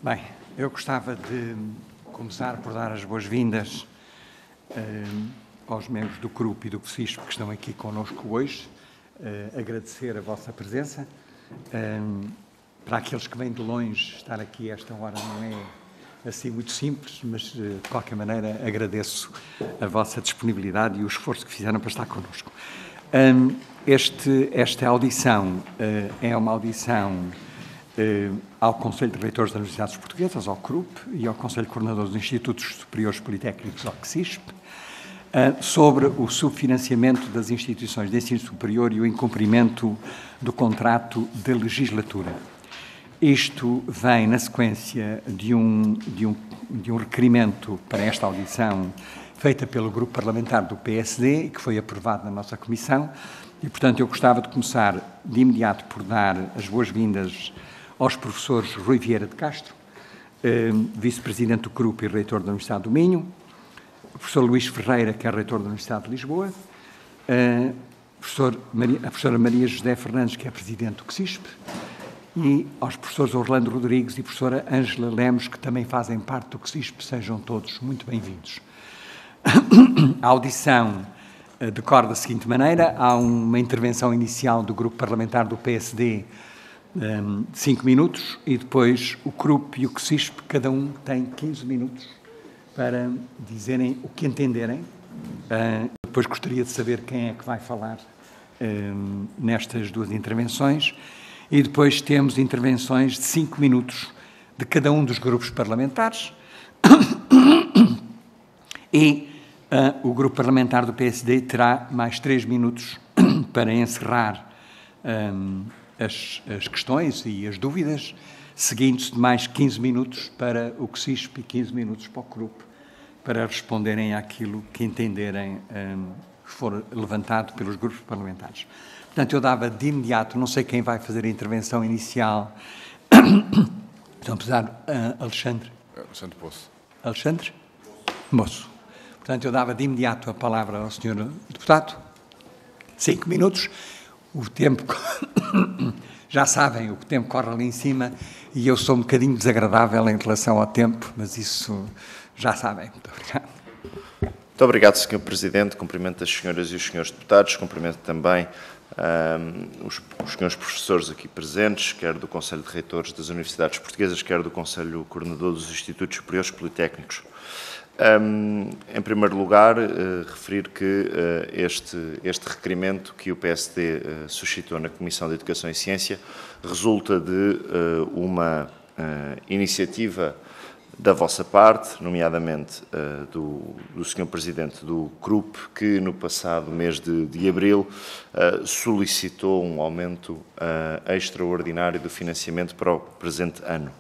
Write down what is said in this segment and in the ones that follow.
Bem, eu gostava de começar por dar as boas-vindas aos membros do CRUP e do CSISP que estão aqui connosco hoje, agradecer a vossa presença. Para aqueles que vêm de longe, estar aqui a esta hora não é assim muito simples, mas de qualquer maneira agradeço a vossa disponibilidade e o esforço que fizeram para estar connosco. Esta audição é uma audição ao Conselho de Reitores das Universidades Portuguesas, ao CRUP, e ao Conselho de Coordenadores dos Institutos Superiores Politécnicos, ao CSISP, sobre o subfinanciamento das instituições de ensino superior e o incumprimento do contrato de legislatura. Isto vem na sequência de um requerimento para esta audição feita pelo Grupo Parlamentar do PSD, que foi aprovado na nossa Comissão, e, portanto, eu gostava de começar de imediato por dar as boas-vindas aos professores Rui Vieira de Castro, vice-presidente do CRUP e reitor da Universidade do Minho, o professor Luís Ferreira, que é reitor da Universidade de Lisboa, a professora Maria José Fernandes, que é presidente do CSISP, e aos professores Orlando Rodrigues e professora Ângela Lemos, que também fazem parte do CSISP. Sejam todos muito bem-vindos. A audição decorre da seguinte maneira: há uma intervenção inicial do Grupo Parlamentar do PSD de 5 minutos e depois o CRUP e o CSISP, cada um tem 15 minutos para dizerem o que entenderem. Depois gostaria de saber quem é que vai falar nestas duas intervenções. E depois temos intervenções de 5 minutos de cada um dos grupos parlamentares. E o grupo parlamentar do PSD terá mais 3 minutos para encerrar as questões e as dúvidas, seguindo-se de mais 15 minutos para o CSISP e 15 minutos para o CRUP, para responderem àquilo que entenderem que for levantado pelos grupos parlamentares. Portanto, eu dava de imediato, não sei quem vai fazer a intervenção inicial. Vamos dar Alexandre. Alexandre Poço. Alexandre? Moço. Portanto, eu dava de imediato a palavra ao Sr. Deputado. 5 minutos. O tempo, já sabem, o tempo corre ali em cima e eu sou um bocadinho desagradável em relação ao tempo, mas isso já sabem. Muito obrigado. Muito obrigado, Sr. Presidente. Cumprimento as senhoras e os senhores deputados. Cumprimento também os senhores professores aqui presentes, quer do Conselho de Reitores das Universidades Portuguesas, quer do Conselho Coordenador dos Institutos Superiores Politécnicos. Em primeiro lugar, referir que este requerimento que o PSD suscitou na Comissão de Educação e Ciência resulta de uma iniciativa da vossa parte, nomeadamente do Sr. Presidente do CRUP, que no passado mês de abril solicitou um aumento extraordinário do financiamento para o presente ano.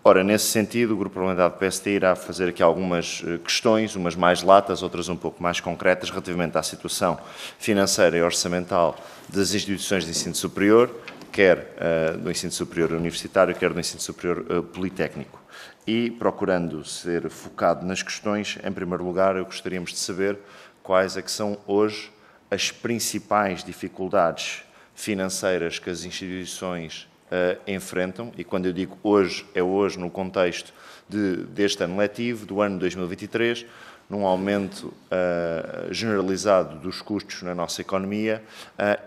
Ora, nesse sentido, o Grupo Parlamentar do PSD irá fazer aqui algumas questões, umas mais latas, outras um pouco mais concretas, relativamente à situação financeira e orçamental das instituições de ensino superior, quer do ensino superior universitário, quer do ensino superior politécnico. E, procurando ser focado nas questões, em primeiro lugar, gostaríamos de saber quais é que são hoje as principais dificuldades financeiras que as instituições enfrentam, e quando eu digo hoje, é hoje no contexto deste ano letivo, do ano 2023, num aumento generalizado dos custos na nossa economia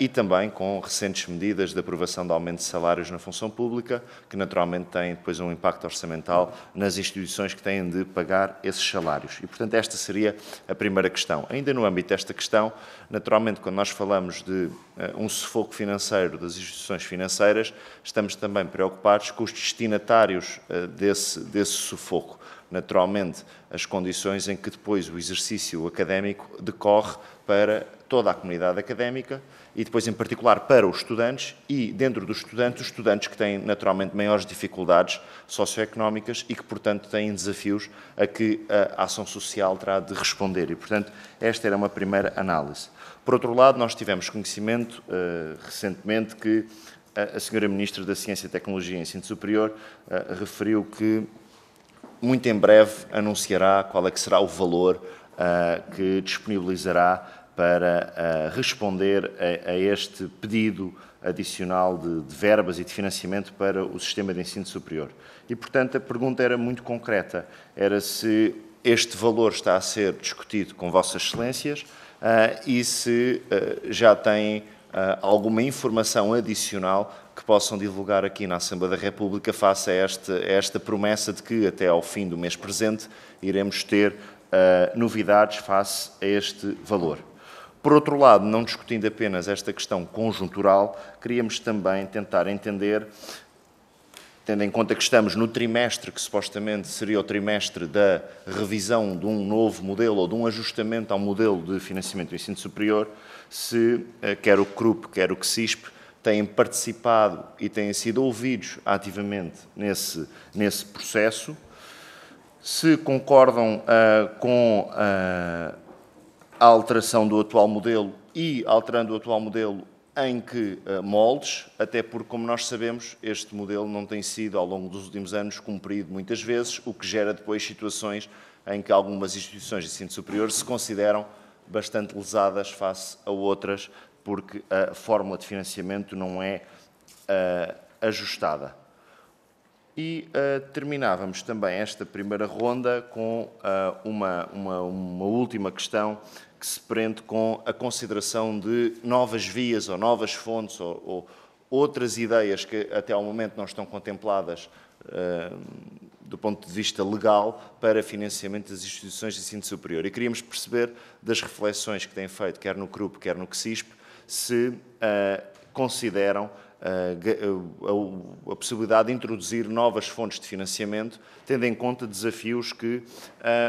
e também com recentes medidas de aprovação de aumento de salários na função pública, que naturalmente têm depois um impacto orçamental nas instituições que têm de pagar esses salários. E, portanto, esta seria a primeira questão. Ainda no âmbito desta questão, naturalmente, quando nós falamos de um sufoco financeiro das instituições financeiras, estamos também preocupados com os destinatários desse sufoco. Naturalmente, as condições em que depois o exercício académico decorre para toda a comunidade académica e depois, em particular, para os estudantes e, dentro dos estudantes, os estudantes que têm, naturalmente, maiores dificuldades socioeconómicas e que, portanto, têm desafios a que a ação social terá de responder. E, portanto, esta era uma primeira análise. Por outro lado, nós tivemos conhecimento, recentemente, que a Sra. Ministra da Ciência, Tecnologia e Ensino Superior referiu que muito em breve anunciará qual é que será o valor que disponibilizará para responder a este pedido adicional de verbas e de financiamento para o sistema de ensino superior. E, portanto, a pergunta era muito concreta, era se este valor está a ser discutido com Vossas Excelências e se já têm alguma informação adicional que possam divulgar aqui na Assembleia da República face a esta promessa de que até ao fim do mês presente iremos ter novidades face a este valor. Por outro lado, não discutindo apenas esta questão conjuntural, queríamos também tentar entender, tendo em conta que estamos no trimestre que supostamente seria o trimestre da revisão de um novo modelo ou de um ajustamento ao modelo de financiamento do ensino superior, se quer o CRUP, quer o CSISP, têm participado e têm sido ouvidos ativamente nesse processo, se concordam com a alteração do atual modelo e, alterando o atual modelo, em que moldes, até porque, como nós sabemos, este modelo não tem sido, ao longo dos últimos anos, cumprido muitas vezes, o que gera depois situações em que algumas instituições de ensino superior se consideram bastante lesadas face a outras, porque a fórmula de financiamento não é ajustada. E terminávamos também esta primeira ronda com uma última questão que se prende com a consideração de novas vias ou novas fontes ou outras ideias que até ao momento não estão contempladas do ponto de vista legal para financiamento das instituições de ensino superior. E queríamos perceber das reflexões que têm feito, quer no CRUP, quer no CSISP, se consideram a possibilidade de introduzir novas fontes de financiamento, tendo em conta desafios que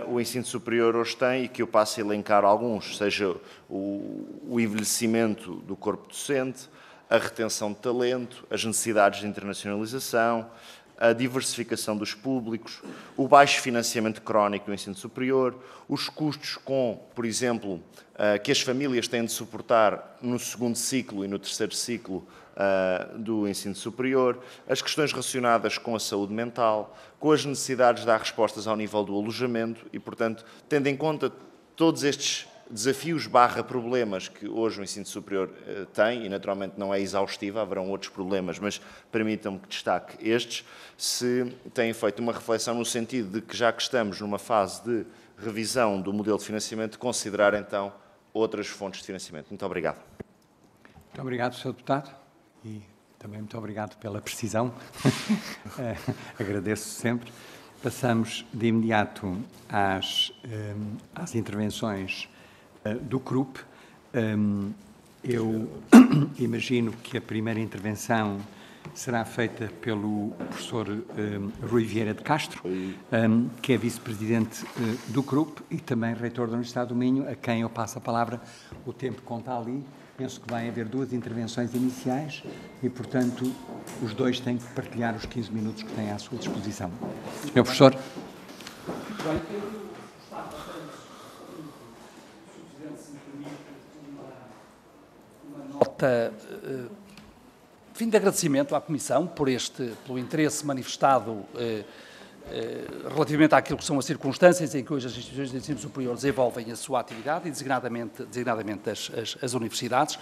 o ensino superior hoje tem e que eu passo a elencar alguns, seja o envelhecimento do corpo docente, a retenção de talento, as necessidades de internacionalização, a diversificação dos públicos, o baixo financiamento crónico do ensino superior, os custos com, por exemplo, que as famílias têm de suportar no segundo ciclo e no terceiro ciclo do ensino superior, as questões relacionadas com a saúde mental, com as necessidades de dar respostas ao nível do alojamento e, portanto, tendo em conta todos estes desafios / problemas que hoje o ensino superior tem, e naturalmente não é exaustiva, haverão outros problemas, mas permitam-me que destaque estes, se têm feito uma reflexão no sentido de que, já que estamos numa fase de revisão do modelo de financiamento, considerar então outras fontes de financiamento. Muito obrigado. Muito obrigado, Sr. Deputado, e também muito obrigado pela precisão. Agradeço sempre. Passamos de imediato às intervenções do CRUP. Eu imagino que a primeira intervenção será feita pelo professor Rui Vieira de Castro, que é vice-presidente do CRUP e também reitor da Universidade do Minho, a quem eu passo a palavra. O tempo conta ali. Penso que vai haver 2 intervenções iniciais e, portanto, os dois têm que partilhar os 15 minutos que têm à sua disposição. Sr. Professor. Nota fim de agradecimento à Comissão pelo interesse manifestado relativamente àquilo que são as circunstâncias em que hoje as instituições de ensino superior desenvolvem a sua atividade e designadamente as universidades,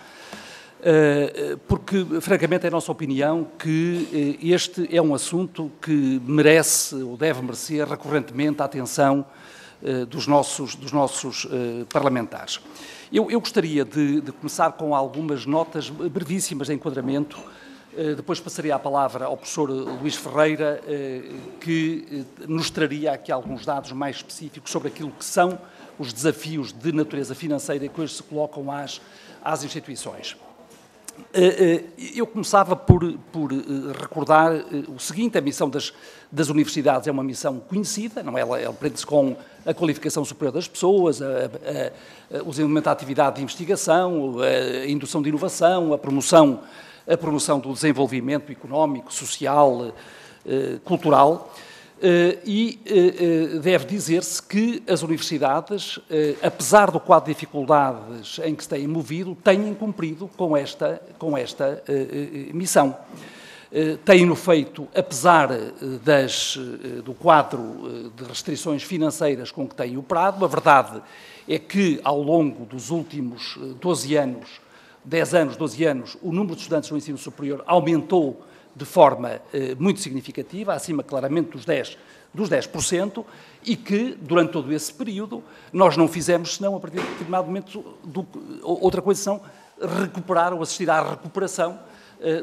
porque, francamente, é a nossa opinião que este é um assunto que merece ou deve merecer recorrentemente a atenção dos nossos parlamentares. Eu gostaria de começar com algumas notas brevíssimas de enquadramento. Depois passaria a palavra ao professor Luís Ferreira, que nos traria aqui alguns dados mais específicos sobre aquilo que são os desafios de natureza financeira que hoje se colocam às instituições. Eu começava por recordar o seguinte: a missão das universidades é uma missão conhecida, não é? Ela prende-se com a qualificação superior das pessoas, o desenvolvimento da atividade de investigação, a indução de inovação, a promoção do desenvolvimento económico, social, cultural, e deve dizer-se que as universidades, apesar do quadro de dificuldades em que se têm movido, têm cumprido com esta missão. têm-no feito apesar do quadro de restrições financeiras com que têm operado. A verdade é que, ao longo dos últimos 12 anos, o número de estudantes no ensino superior aumentou de forma muito significativa, acima claramente dos 10%, e que, durante todo esse período, nós não fizemos, senão, a partir de determinado momento, outra coisa senão recuperar ou assistir à recuperação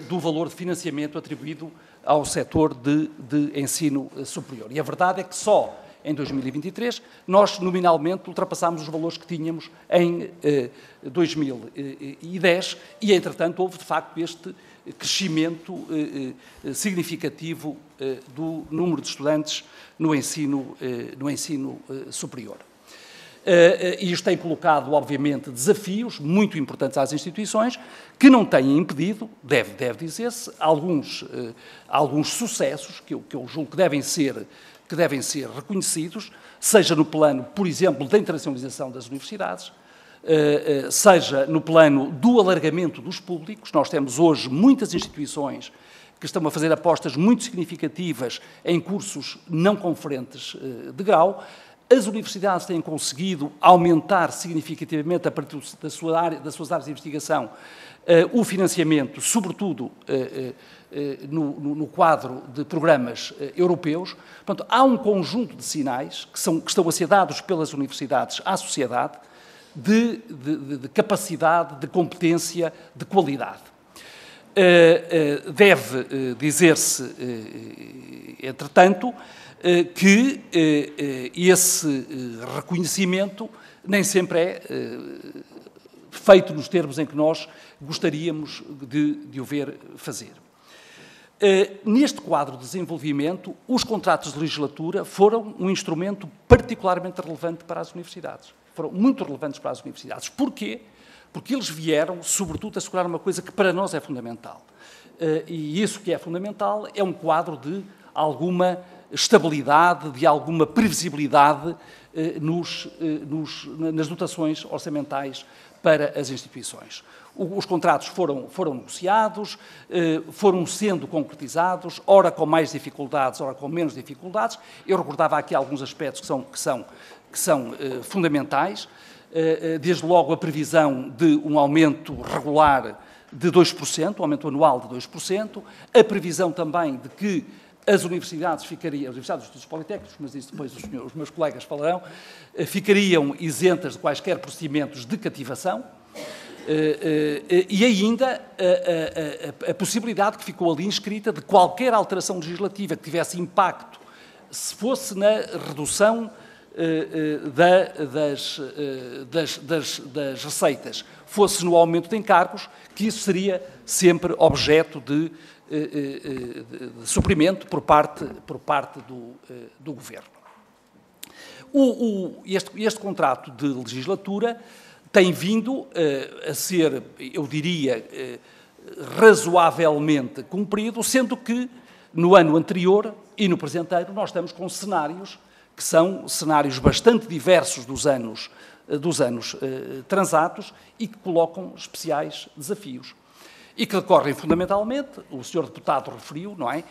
do valor de financiamento atribuído ao setor de ensino superior. E a verdade é que só em 2023 nós, nominalmente, ultrapassámos os valores que tínhamos em 2010 e, entretanto, houve, de facto, este crescimento significativo do número de estudantes no ensino superior. E isto tem colocado, obviamente, desafios muito importantes às instituições, que não têm impedido, deve dizer-se, alguns sucessos que eu julgo que devem ser reconhecidos, seja no plano, por exemplo, da internacionalização das universidades, seja no plano do alargamento dos públicos. Nós temos hoje muitas instituições que estão a fazer apostas muito significativas em cursos não conferentes de grau. As universidades têm conseguido aumentar significativamente, a partir das suas áreas de investigação, o financiamento, sobretudo no quadro de programas europeus. Portanto, há um conjunto de sinais que estão a ser dados pelas universidades à sociedade de capacidade, de competência, de qualidade. Deve dizer-se, entretanto, que esse reconhecimento nem sempre é feito nos termos em que nós gostaríamos de o ver fazer. Neste quadro de desenvolvimento, os contratos de legislatura foram um instrumento particularmente relevante para as universidades. Foram muito relevantes para as universidades. Porquê? Porque eles vieram, sobretudo, assegurar uma coisa que para nós é fundamental. E isso que é fundamental é um quadro de alguma estabilidade, de alguma previsibilidade nas dotações orçamentais para as instituições. Os contratos foram negociados, foram sendo concretizados, ora com mais dificuldades, ora com menos dificuldades. Eu recordava aqui alguns aspectos que são fundamentais, desde logo a previsão de um aumento regular de 2%, um aumento anual de 2%, a previsão também de que as universidades dos estudos politécnicos, mas isso depois os meus colegas falarão, ficariam isentas de quaisquer procedimentos de cativação, e ainda a possibilidade que ficou ali inscrita de qualquer alteração legislativa que tivesse impacto, se fosse na redução das receitas, fosse no aumento de encargos, que isso seria sempre objeto de suprimento por parte do Governo. Este contrato de legislatura tem vindo a ser, eu diria, razoavelmente cumprido, sendo que no ano anterior e no presenteiro nós estamos com cenários que são cenários bastante diversos dos anos transatos e que colocam especiais desafios. E que decorrem fundamentalmente, o Sr. Deputado referiu, não é?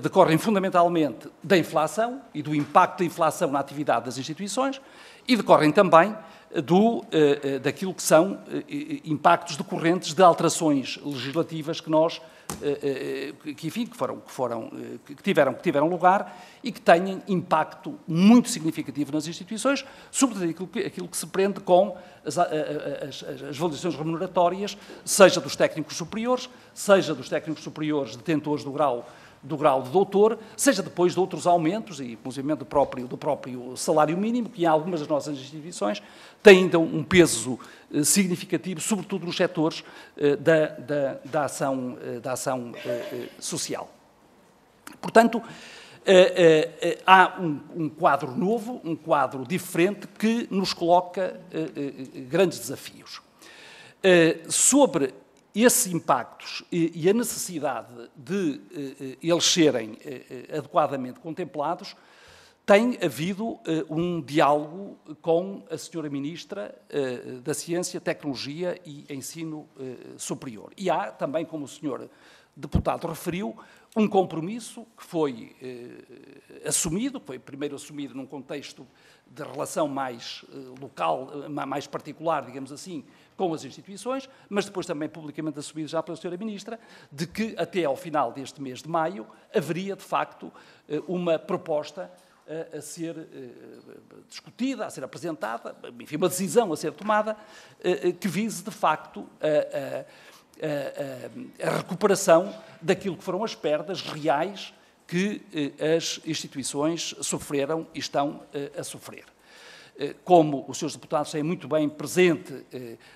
Decorrem fundamentalmente da inflação e do impacto da inflação na atividade das instituições e decorrem também daquilo que são impactos decorrentes de alterações legislativas que tiveram lugar e que têm impacto muito significativo nas instituições, sobretudo aquilo que se prende com as valorizações remuneratórias, seja dos técnicos superiores, seja dos técnicos superiores detentores do grau de doutor, seja depois de outros aumentos, e inclusive do próprio salário mínimo, que em algumas das nossas instituições tem ainda um peso significativo, sobretudo nos setores da ação social. Portanto, há um quadro novo, um quadro diferente, que nos coloca grandes desafios. Sobre esses impactos e a necessidade de eles serem adequadamente contemplados, tem havido um diálogo com a Sra. Ministra da Ciência, Tecnologia e Ensino Superior. E há também, como o Sr. deputado referiu, um compromisso que foi assumido, foi primeiro assumido num contexto de relação mais local, mais particular, digamos assim, com as instituições, mas depois também publicamente assumido já pela Sra. Ministra, de que até ao final deste mês de maio haveria, de facto, uma proposta a ser discutida, a ser apresentada, enfim, uma decisão a ser tomada, que vise, de facto, a recuperação daquilo que foram as perdas reais que as instituições sofreram e estão a sofrer. Como os seus deputados têm muito bem presente,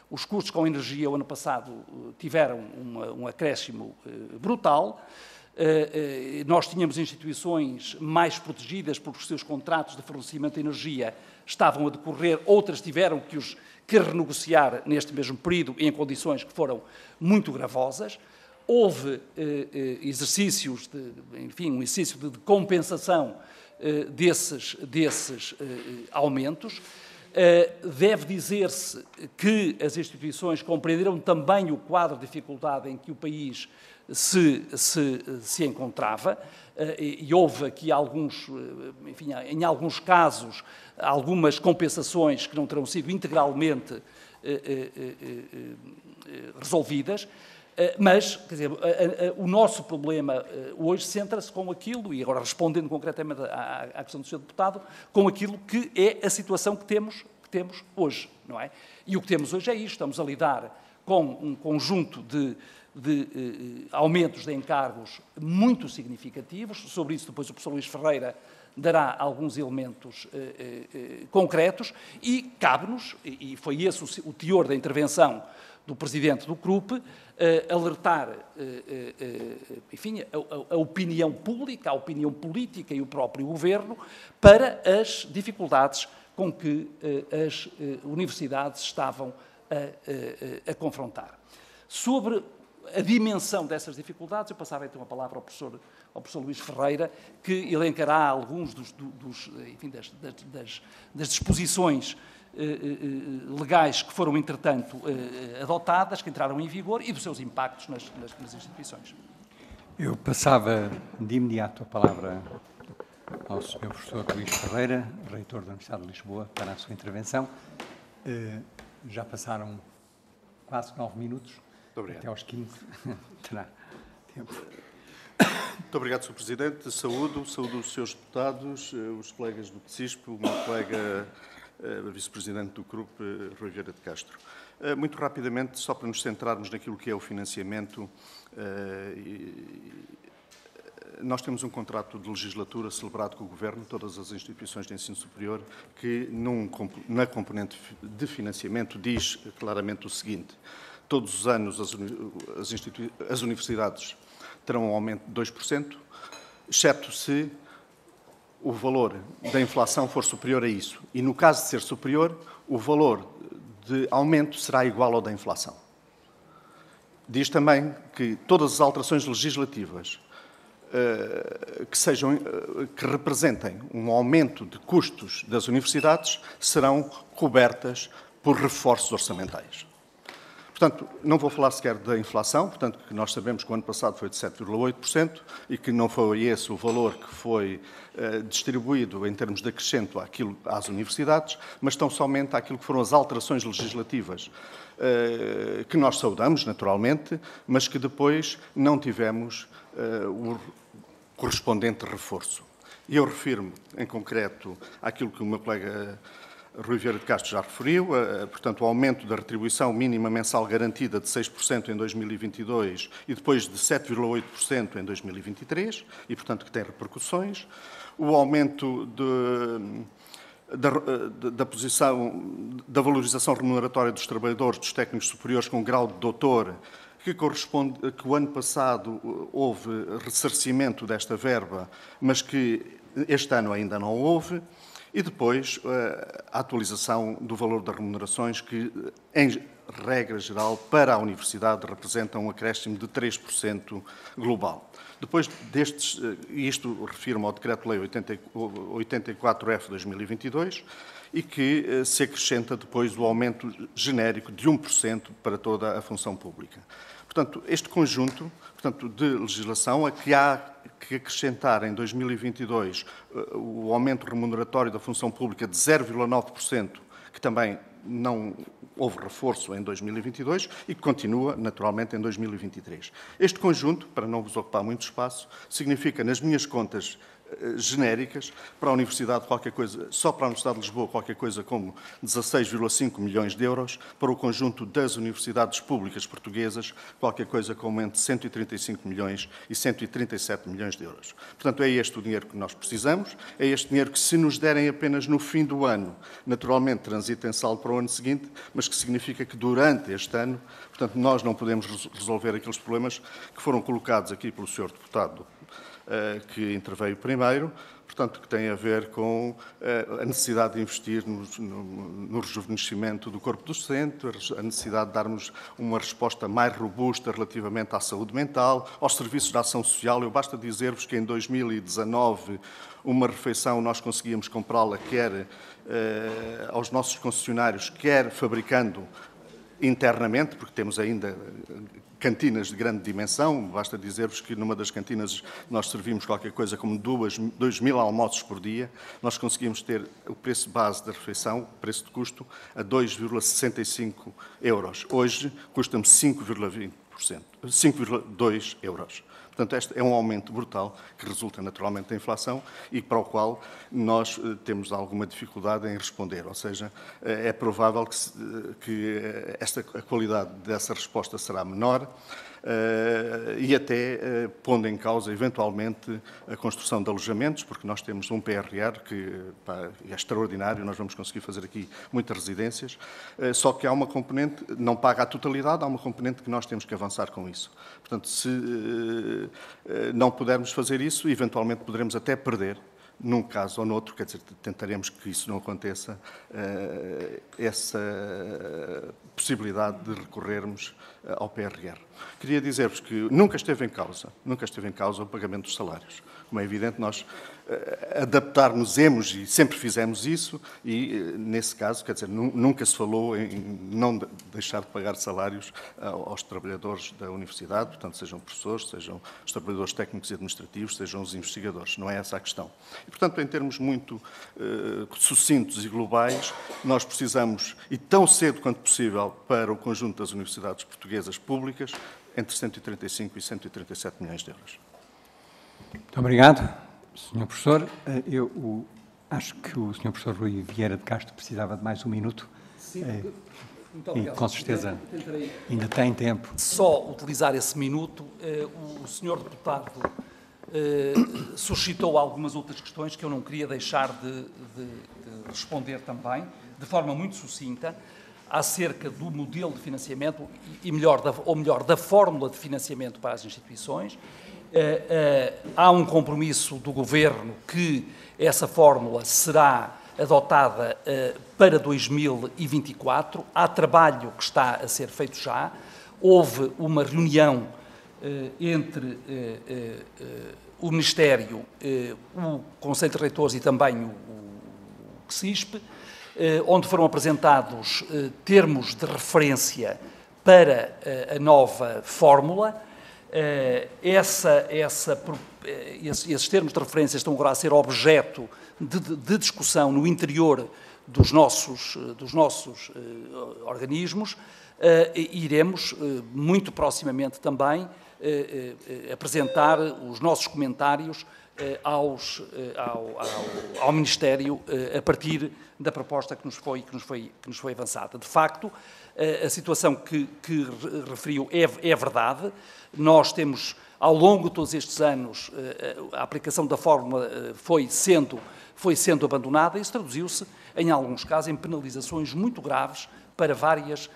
os custos com energia o ano passado tiveram um acréscimo brutal. Nós tínhamos instituições mais protegidas porque os seus contratos de fornecimento de energia estavam a decorrer, outras tiveram que renegociar neste mesmo período em condições que foram muito gravosas. Houve exercícios, enfim, um exercício de compensação desses aumentos. Deve dizer-se que as instituições compreenderam também o quadro de dificuldade em que o país se encontrava, e houve aqui enfim, em alguns casos, algumas compensações que não terão sido integralmente resolvidas, mas, quer dizer, o nosso problema hoje centra-se com aquilo, e agora respondendo concretamente à questão do Sr. Deputado, com aquilo que é a situação que temos hoje, não é? E o que temos hoje é isto, estamos a lidar com um conjunto de aumentos de encargos muito significativos. Sobre isso depois o professor Luís Ferreira dará alguns elementos concretos, e cabe-nos, e foi esse o teor da intervenção do Presidente do CRUP, alertar, enfim, a opinião pública, a opinião política e o próprio Governo para as dificuldades com que as universidades estavam a confrontar. Sobre a dimensão dessas dificuldades, eu passava então a palavra ao professor Luís Ferreira, que elencará alguns enfim, das disposições legais que foram, entretanto, adotadas, que entraram em vigor, e dos seus impactos nas instituições. Eu passava de imediato a palavra ao Sr. Professor Luís Ferreira, reitor da Universidade de Lisboa, para a sua intervenção. Já passaram quase 9 minutos. Até aos 15 terá tempo. Muito obrigado, Sr. Presidente. Saúdo os seus deputados, os colegas do PSISP, o meu colega vice-presidente do CRUP, Rui Vieira de Castro. Muito rapidamente, só para nos centrarmos naquilo que é o financiamento, nós temos um contrato de legislatura celebrado com o Governo, todas as instituições de ensino superior, que na componente de financiamento diz claramente o seguinte: todos os anos as universidades terão um aumento de 2%, exceto se o valor da inflação for superior a isso. E, no caso de ser superior, o valor de aumento será igual ao da inflação. Diz também que todas as alterações legislativas que representem um aumento de custos das universidades serão cobertas por reforços orçamentais. Portanto, não vou falar sequer da inflação, portanto, que nós sabemos que o ano passado foi de 7,8% e que não foi esse o valor que foi distribuído em termos de acrescento às universidades, mas tão somente àquilo que foram as alterações legislativas que nós saudamos, naturalmente, mas que depois não tivemos o correspondente reforço. E eu refiro-me, em concreto, àquilo que o meu colega Rui Vieira de Castro já referiu, portanto, o aumento da retribuição mínima mensal garantida de 6% em 2022 e depois de 7,8% em 2023, e, portanto, que tem repercussões. O aumento da posição da valorização remuneratória dos trabalhadores, dos técnicos superiores com grau de doutor, que corresponde que o ano passado houve ressarcimento desta verba, mas que este ano ainda não houve. E depois a atualização do valor das remunerações, que, em regra geral, para a universidade representa um acréscimo de 3% global. Depois destes, isto refiro-me ao Decreto-Lei 84-F de 2022, e que se acrescenta depois o aumento genérico de 1% para toda a função pública. Portanto, este conjunto de legislação a que há que acrescentar em 2022 o aumento remuneratório da função pública de 0,9%, que também não houve reforço em 2022 e que continua, naturalmente, em 2023. Este conjunto, para não vos ocupar muito espaço, significa, nas minhas contas genéricas, para a Universidade qualquer coisa, só para a Universidade de Lisboa qualquer coisa como 16,5 milhões de euros, para o conjunto das universidades públicas portuguesas qualquer coisa como entre 135 milhões e 137 milhões de euros. Portanto, é este o dinheiro que nós precisamos, é este dinheiro que, se nos derem apenas no fim do ano, naturalmente transita em saldo para o ano seguinte, mas que significa que durante este ano, portanto, nós não podemos resolver aqueles problemas que foram colocados aqui pelo Sr. Deputado que interveio primeiro, portanto, que tem a ver com a necessidade de investir no rejuvenescimento do corpo docente, a necessidade de darmos uma resposta mais robusta relativamente à saúde mental, aos serviços de ação social. Basta dizer-vos que em 2019 uma refeição nós conseguíamos comprá-la quer aos nossos concessionários, quer fabricando internamente, porque temos ainda cantinas de grande dimensão. Basta dizer-vos que numa das cantinas nós servimos qualquer coisa como 2.000 almoços por dia. Nós conseguimos ter o preço base da refeição, o preço de custo, a 2,65 euros. Hoje custa-me 5,2 euros. Portanto, este é um aumento brutal que resulta naturalmente da inflação e para o qual nós temos alguma dificuldade em responder. Ou seja, é provável que a qualidade dessa resposta será menor e até pondo em causa, eventualmente, a construção de alojamentos, porque nós temos um PRR que é extraordinário, nós vamos conseguir fazer aqui muitas residências, só que há uma componente, não paga a totalidade, há uma componente que nós temos que avançar com isso. Portanto, se não pudermos fazer isso, eventualmente poderemos até perder, num caso ou noutro, quer dizer, tentaremos que isso não aconteça, essa possibilidade de recorrermos ao PRR. Queria dizer-vos que nunca esteve em causa o pagamento dos salários. Como é evidente, nós adaptar-nos-emos e sempre fizemos isso e, nesse caso, quer dizer, nunca se falou em não deixar de pagar salários aos trabalhadores da universidade, portanto, sejam professores, sejam os trabalhadores técnicos e administrativos, sejam os investigadores. Não é essa a questão. E, portanto, em termos muito sucintos e globais, nós precisamos, e tão cedo quanto possível, para o conjunto das universidades portuguesas públicas, entre 135 e 137 milhões de euros. Muito obrigado, Sr. Professor. Eu acho que o Sr. Professor Rui Vieira de Castro precisava de mais um minuto. Sim, muito obrigado. E, com certeza, ainda tem tempo. Só utilizar esse minuto. O Sr. Deputado suscitou algumas outras questões que eu não queria deixar de responder também, de forma muito sucinta, acerca do modelo de financiamento ou melhor, da fórmula de financiamento para as instituições. Há um compromisso do Governo que essa fórmula será adotada para 2024. Há trabalho que está a ser feito já. Houve uma reunião entre o Ministério, o Conselho de Reitores e também o CSISP, onde foram apresentados termos de referência para a nova fórmula. Esses termos de referência estão agora a ser objeto de discussão no interior dos nossos organismos. Iremos, muito proximamente também, apresentar os nossos comentários ao Ministério a partir da proposta que nos foi avançada. De facto, a situação que referiu é verdade. Nós temos, ao longo de todos estes anos, a aplicação da fórmula foi sendo abandonada e isso traduziu-se, em alguns casos, em penalizações muito graves para várias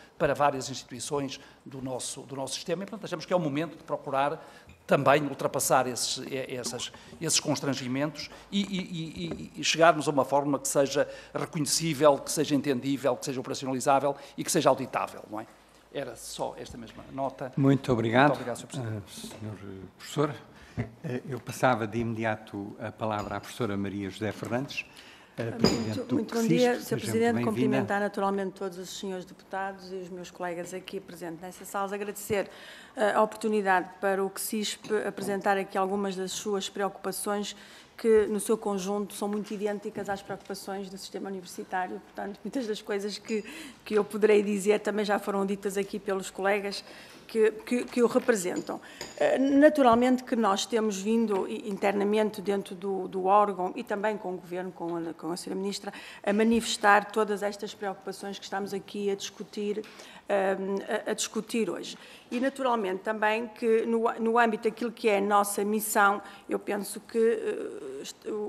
instituições do nosso sistema. E, portanto, achamos que é o momento de procurar também ultrapassar esses constrangimentos e chegarmos a uma fórmula que seja reconhecível, que seja entendível, que seja operacionalizável e que seja auditável, não é? Era só esta mesma nota. Muito obrigado, Sr. Presidente. Sr. Professor. Eu passava de imediato a palavra à professora Maria José Fernandes, Presidente Muito bom dia, Sr. Presidente. Cumprimentar naturalmente todos os senhores deputados e os meus colegas aqui presentes nesta sala. Agradecer a oportunidade para o CSISP apresentar aqui algumas das suas preocupações que, no seu conjunto, são muito idênticas às preocupações do sistema universitário. Portanto, muitas das coisas que eu poderei dizer também já foram ditas aqui pelos colegas que o representam. Naturalmente que nós temos vindo internamente dentro do órgão e também com o Governo, com a Sra. Ministra, a manifestar todas estas preocupações que estamos aqui a discutir hoje. E, naturalmente, também que no âmbito daquilo que é a nossa missão, eu penso que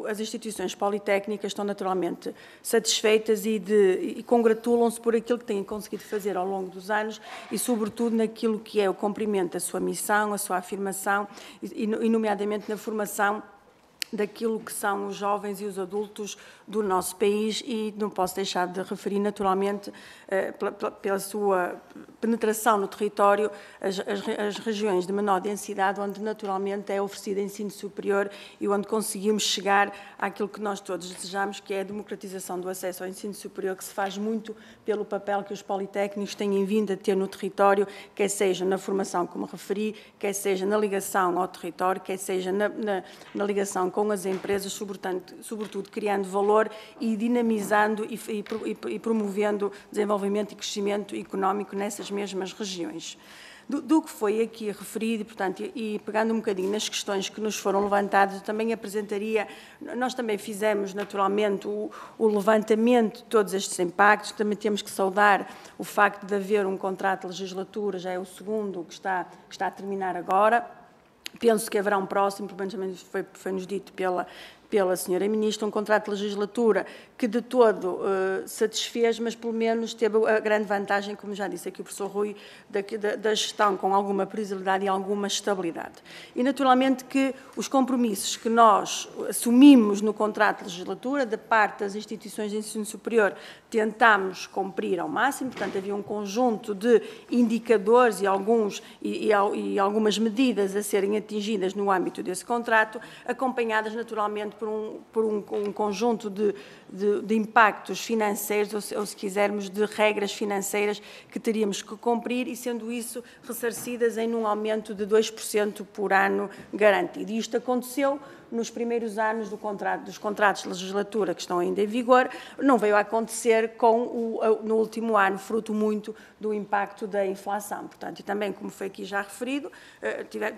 as instituições politécnicas estão naturalmente satisfeitas e congratulam-se por aquilo que têm conseguido fazer ao longo dos anos e, sobretudo, naquilo que é o cumprimento da sua missão, a sua afirmação e nomeadamente na formação daquilo que são os jovens e os adultos do nosso país e não posso deixar de referir naturalmente pela sua penetração no território as regiões de menor densidade onde naturalmente é oferecido ensino superior e onde conseguimos chegar àquilo que nós todos desejamos, que é a democratização do acesso ao ensino superior, que se faz muito pelo papel que os politécnicos têm vindo a ter no território, quer seja na formação, como referi, quer seja na ligação ao território, quer seja na ligação com as empresas, sobretudo criando valor e dinamizando e promovendo desenvolvimento e crescimento económico nessas mesmas regiões. Do que foi aqui referido, portanto, e pegando um bocadinho nas questões que nos foram levantadas, também apresentaria, nós também fizemos naturalmente o levantamento de todos estes impactos, também temos que saudar o facto de haver um contrato de legislatura, já é o segundo que está a terminar agora. Penso que haverá um próximo, pelo menos também foi-nos dito pela Sra. Ministra, um contrato de legislatura que de todo satisfez, mas pelo menos teve a grande vantagem, como já disse aqui o professor Rui, da gestão com alguma previsibilidade e alguma estabilidade. E naturalmente que os compromissos que nós assumimos no contrato de legislatura, da parte das instituições de ensino superior, tentámos cumprir ao máximo, portanto havia um conjunto de indicadores e algumas medidas a serem atingidas no âmbito desse contrato, acompanhadas naturalmente por um conjunto de impactos financeiros, ou se quisermos, de regras financeiras que teríamos que cumprir e, sendo isso, ressarcidas em um aumento de 2% por ano garantido. E isto aconteceu nos primeiros anos dos contratos de legislatura que estão ainda em vigor, não veio a acontecer no último ano, fruto muito do impacto da inflação. Portanto, e também, como foi aqui já referido,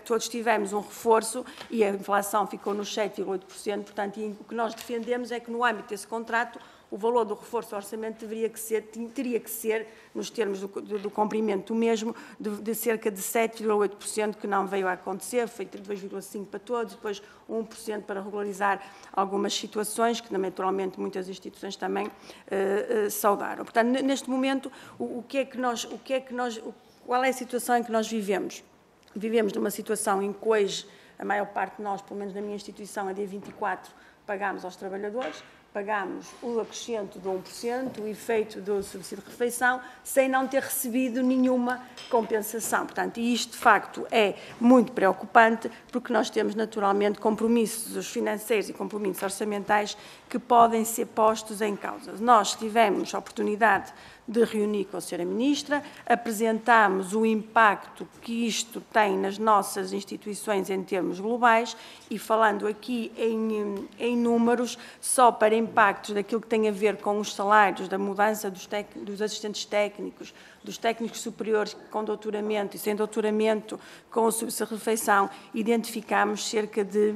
todos tivemos um reforço e a inflação ficou nos 7,8%, portanto, e o que nós defendemos é que no âmbito desse contrato o valor do reforço do orçamento teria que ser, nos termos do cumprimento do mesmo, de cerca de 7,8%, que não veio a acontecer, foi 2,5% para todos, depois 1% para regularizar algumas situações, que naturalmente muitas instituições também saudaram. Portanto, neste momento, qual é a situação em que nós vivemos? Vivemos numa situação em que hoje, a maior parte de nós, pelo menos na minha instituição, a dia 24, pagámos aos trabalhadores, pagámos o acrescento de 1%, o efeito do subsídio de refeição, sem não ter recebido nenhuma compensação. Portanto, e isto, de facto, é muito preocupante, porque nós temos, naturalmente, compromissos financeiros e compromissos orçamentais que podem ser postos em causa. Nós tivemos a oportunidade de reunir com a Sra. Ministra, apresentámos o impacto que isto tem nas nossas instituições em termos globais e falando aqui em números, só para impactos daquilo que tem a ver com os salários, da mudança dos assistentes técnicos, dos técnicos superiores com doutoramento e sem doutoramento com o subsídio de refeição, identificámos cerca de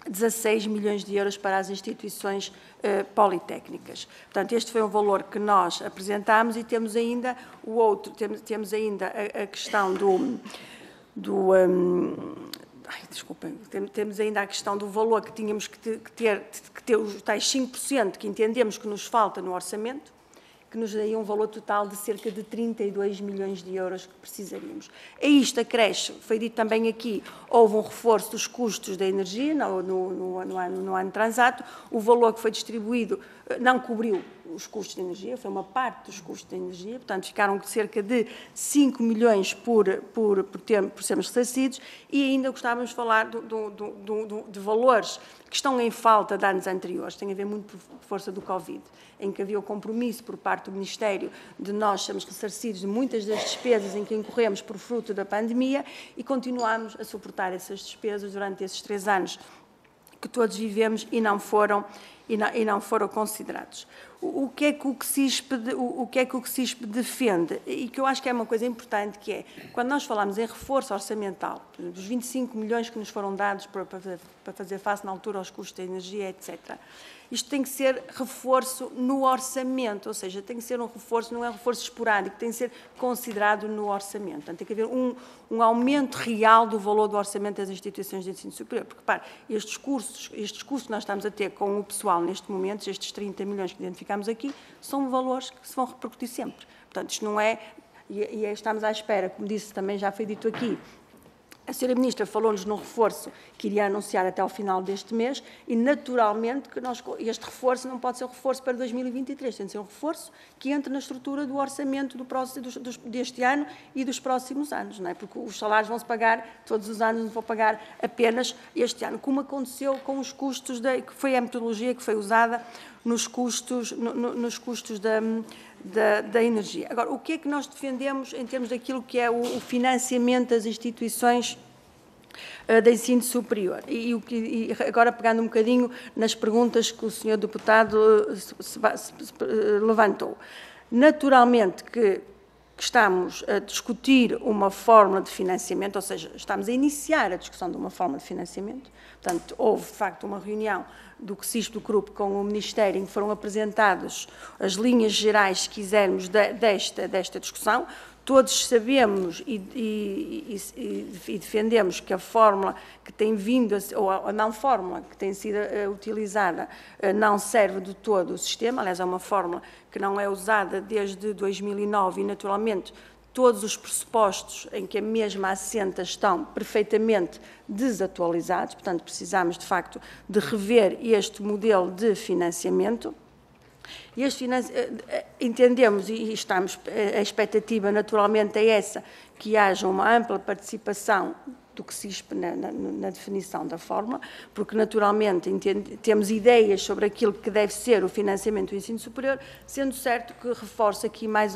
16 milhões de euros para as instituições politécnicas. Portanto, este foi um valor que nós apresentámos e temos ainda temos ainda a questão temos ainda a questão do valor que tínhamos que ter os tais 5% que entendemos que nos falta no orçamento, que nos daria um valor total de cerca de 32 milhões de euros que precisaríamos. A isto acresce, foi dito também aqui, houve um reforço dos custos da energia no ano transato, o valor que foi distribuído não cobriu os custos de energia, foi uma parte dos custos de energia, portanto, ficaram cerca de 5 milhões por sermos ressarcidos, e ainda gostávamos de falar de valores que estão em falta de anos anteriores, tem a ver muito por força do Covid, em que havia o compromisso por parte do Ministério de nós sermos ressarcidos de muitas das despesas em que incorremos por fruto da pandemia, e continuamos a suportar essas despesas durante esses 3 anos que todos vivemos e não foram considerados. O que é que o CSISP defende? E que eu acho que é uma coisa importante, que é, quando nós falamos em reforço orçamental, dos 25 milhões que nos foram dados para fazer face na altura aos custos da energia, etc., isto tem que ser reforço no orçamento, ou seja, tem que ser um reforço, não é um reforço esporádico, tem que ser considerado no orçamento. Portanto, tem que haver um aumento real do valor do orçamento das instituições de ensino superior. Porque, repare, estes custos que nós estamos a ter com o pessoal neste momento, estes 30 milhões que identificamos aqui, são valores que se vão repercutir sempre. Portanto, isto não é... E estamos à espera, como disse, também já foi dito aqui, a Sra. Ministra falou-nos num reforço que iria anunciar até ao final deste mês, e naturalmente que este reforço não pode ser um reforço para 2023, tem de ser um reforço que entre na estrutura do orçamento deste ano e dos próximos anos, não é? Porque os salários vão-se pagar todos os anos, não vão pagar apenas este ano, como aconteceu com os custos, que foi a metodologia que foi usada nos custos da energia. Agora, o que é que nós defendemos em termos daquilo que é o financiamento das instituições de ensino superior? E agora, pegando um bocadinho nas perguntas que o Sr. Deputado levantou. Naturalmente que estamos a discutir uma fórmula de financiamento, ou seja, estamos a iniciar a discussão de uma fórmula de financiamento. Portanto, houve, de facto, uma reunião do CSISP do CRUP com o Ministério, em que foram apresentadas as linhas gerais, se quisermos, desta discussão. Todos sabemos e defendemos que a fórmula que tem vindo, ou a não fórmula que tem sido utilizada, não serve de todo o sistema. Aliás, é uma fórmula que não é usada desde 2009 e, naturalmente, todos os pressupostos em que a mesma assenta estão perfeitamente desatualizados. Portanto, precisamos, de facto, de rever este modelo de financiamento. Entendemos e a expectativa naturalmente é essa, que haja uma ampla participação do CSISP na definição da fórmula, porque naturalmente temos ideias sobre aquilo que deve ser o financiamento do ensino superior, sendo certo que reforço aqui mais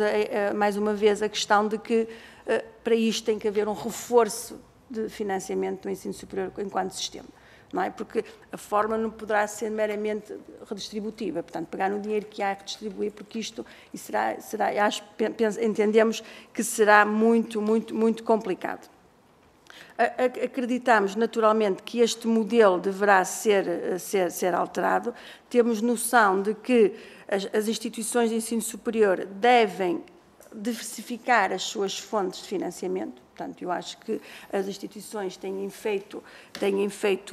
uma vez a questão de que para isto tem que haver um reforço de financiamento do ensino superior enquanto sistema. Não é? Porque a forma não poderá ser meramente redistributiva, portanto, pegar no dinheiro que há a redistribuir, porque isto entendemos que será muito complicado. Acreditamos, naturalmente, que este modelo deverá ser alterado. Temos noção de que as instituições de ensino superior devem diversificar as suas fontes de financiamento. Portanto, eu acho que as instituições têm feito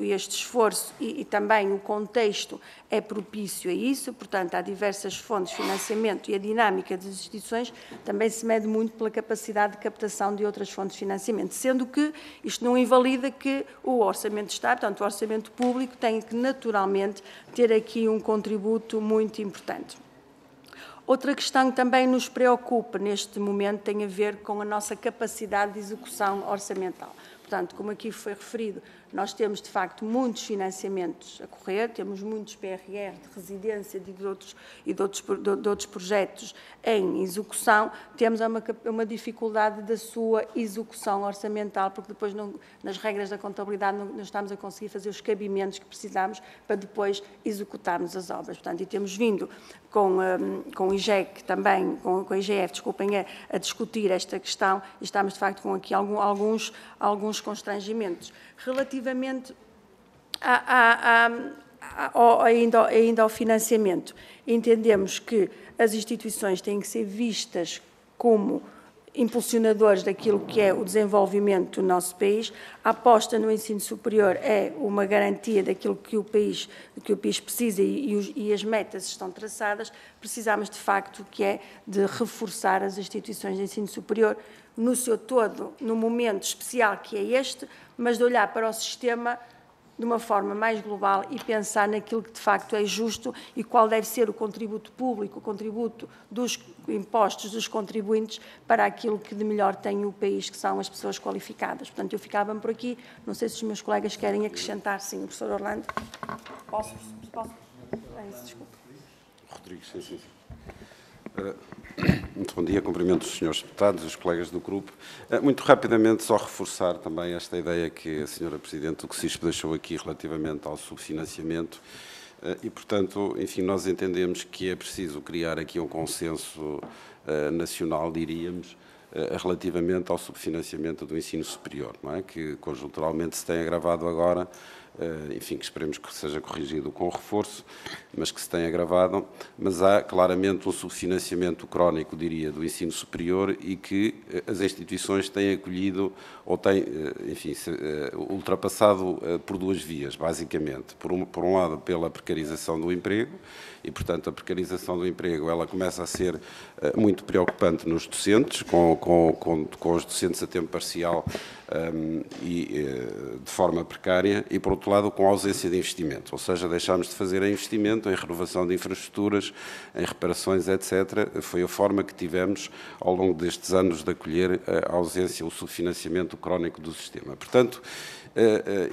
este esforço e também o contexto é propício a isso. Portanto, há diversas fontes de financiamento e a dinâmica das instituições também se mede muito pela capacidade de captação de outras fontes de financiamento, sendo que isto não invalida que o Orçamento de Estado, portanto, o Orçamento Público, tem que naturalmente ter aqui um contributo muito importante. Outra questão que também nos preocupa neste momento tem a ver com a nossa capacidade de execução orçamental. Portanto, como aqui foi referido, nós temos, de facto, muitos financiamentos a correr, temos muitos PRR de residência de outros projetos em execução, temos uma dificuldade da sua execução orçamental, porque depois, nas regras da contabilidade, não estamos a conseguir fazer os cabimentos que precisamos para depois executarmos as obras. Portanto, e temos vindo com o IGEC também, com a IGF, desculpem, a discutir esta questão e estamos, de facto, com aqui alguns constrangimentos. Relativamente ainda ao financiamento, entendemos que as instituições têm que ser vistas como impulsionadores daquilo que é o desenvolvimento do nosso país. A aposta no ensino superior é uma garantia daquilo que o país precisa e as metas estão traçadas. Precisamos, de facto, que é de reforçar as instituições de ensino superior no seu todo, no momento especial que é este, mas de olhar para o sistema de uma forma mais global e pensar naquilo que de facto é justo e qual deve ser o contributo público, o contributo dos impostos dos contribuintes para aquilo que de melhor tem o país, que são as pessoas qualificadas. Portanto, eu ficava-me por aqui. Não sei se os meus colegas querem acrescentar. Sim, o professor Orlando. Posso? Desculpe. Rodrigues, sim. Muito bom dia, cumprimento os senhores deputados e os colegas do grupo. Muito rapidamente, só reforçar também esta ideia que a senhora Presidente do CSISP deixou aqui relativamente ao subfinanciamento e, portanto, enfim, nós entendemos que é preciso criar aqui um consenso nacional, diríamos, relativamente ao subfinanciamento do ensino superior, não é? Que conjunturalmente se tem agravado agora, enfim, que esperemos que seja corrigido com reforço, mas que se tem agravado, mas há claramente um subfinanciamento crónico, diria, do ensino superior e que as instituições têm acolhido ou têm, enfim, ultrapassado por duas vias, basicamente. Por um lado, pela precarização do emprego, e, portanto, a precarização do emprego ela começa a ser muito preocupante nos docentes, com os docentes a tempo parcial e de forma precária, e, por outro lado, com a ausência de investimento, ou seja, deixámos de fazer investimento em renovação de infraestruturas, em reparações, etc. Foi a forma que tivemos, ao longo destes anos, de acolher a ausência, o subfinanciamento crónico do sistema. Portanto,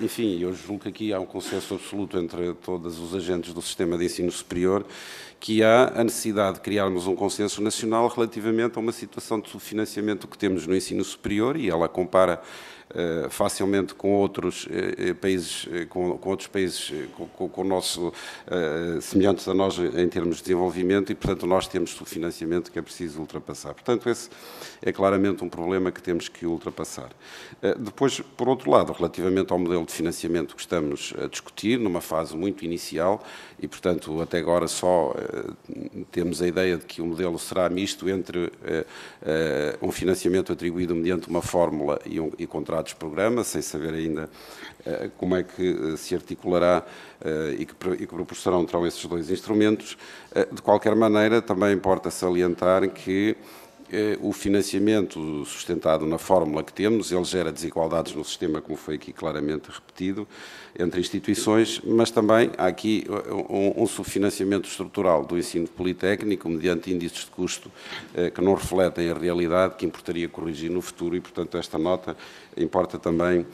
enfim, eu julgo que aqui há um consenso absoluto entre todos os agentes do sistema de ensino superior que há a necessidade de criarmos um consenso nacional relativamente a uma situação de subfinanciamento que temos no ensino superior, e ela compara facilmente com outros países, com outros países com o nosso, semelhantes a nós em termos de desenvolvimento, e, portanto, nós temos subfinanciamento que é preciso ultrapassar. Portanto, esse é claramente um problema que temos que ultrapassar. Depois, por outro lado, relativamente ao modelo de financiamento que estamos a discutir, numa fase muito inicial, e, portanto, até agora só temos a ideia de que o modelo será misto entre um financiamento atribuído mediante uma fórmula e contratos-programa, sem saber ainda como é que se articulará e que proporção terão esses dois instrumentos. De qualquer maneira, também importa salientar que o financiamento sustentado na fórmula que temos, ele gera desigualdades no sistema, como foi aqui claramente repetido, entre instituições, mas também há aqui um subfinanciamento estrutural do ensino politécnico, mediante índices de custo que não refletem a realidade, que importaria corrigir no futuro, e, portanto, esta nota importa também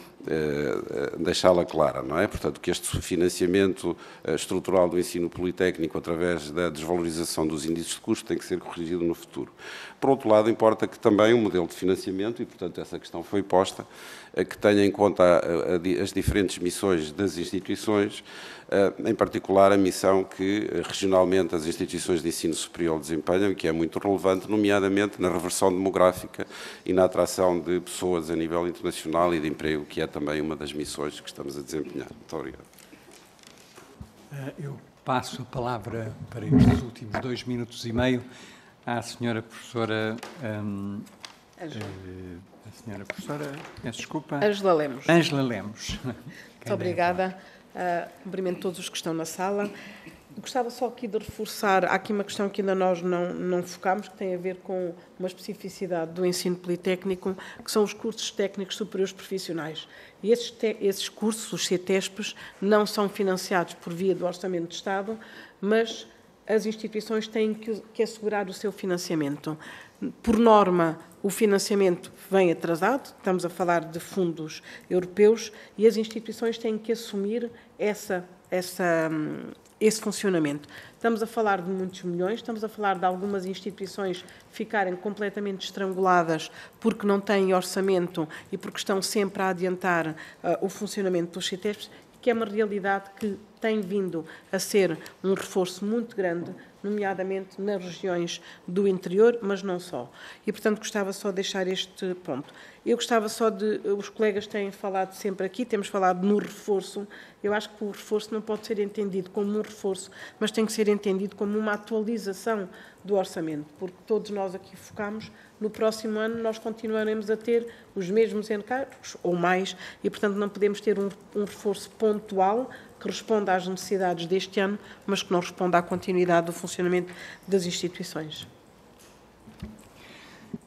deixá-la clara, não é? Portanto, que este subfinanciamento estrutural do ensino politécnico, através da desvalorização dos índices de custo, tem que ser corrigido no futuro. Por outro lado, importa que também o modelo de financiamento, e, portanto, essa questão foi posta, que tenha em conta as diferentes missões das instituições, em particular a missão que regionalmente as instituições de ensino superior desempenham, e que é muito relevante, nomeadamente na reversão demográfica e na atração de pessoas a nível internacional e de emprego, que é também uma das missões que estamos a desempenhar. Muito obrigado. Eu passo a palavra para estes últimos 2 minutos e meio à senhora professora... a senhora professora, peço desculpa. Ângela Lemos. Ângela Lemos. Muito obrigada. Cumprimento todos os que estão na sala. Gostava só aqui de reforçar, há aqui uma questão que ainda nós não focámos, que tem a ver com uma especificidade do ensino politécnico, que são os cursos técnicos superiores profissionais. E esses cursos, os CTESPs, não são financiados por via do Orçamento de Estado, mas as instituições têm que assegurar o seu financiamento. Por norma, o financiamento vem atrasado, estamos a falar de fundos europeus, e as instituições têm que assumir esse funcionamento. Estamos a falar de muitos milhões, estamos a falar de algumas instituições ficarem completamente estranguladas porque não têm orçamento e porque estão sempre a adiantar o funcionamento dos CTESPs, que é uma realidade que tem vindo a ser um reforço muito grande, nomeadamente nas regiões do interior, mas não só. E, portanto, gostava só de deixar este ponto. Eu gostava só de... Os colegas têm falado sempre aqui, temos falado no reforço. Eu acho que o reforço não pode ser entendido como um reforço, mas tem que ser entendido como uma atualização do orçamento, porque todos nós aqui focamos, no próximo ano nós continuaremos a ter os mesmos encargos, ou mais, e, portanto, não podemos ter um reforço pontual que responda às necessidades deste ano, mas que não responda à continuidade do funcionamento das instituições.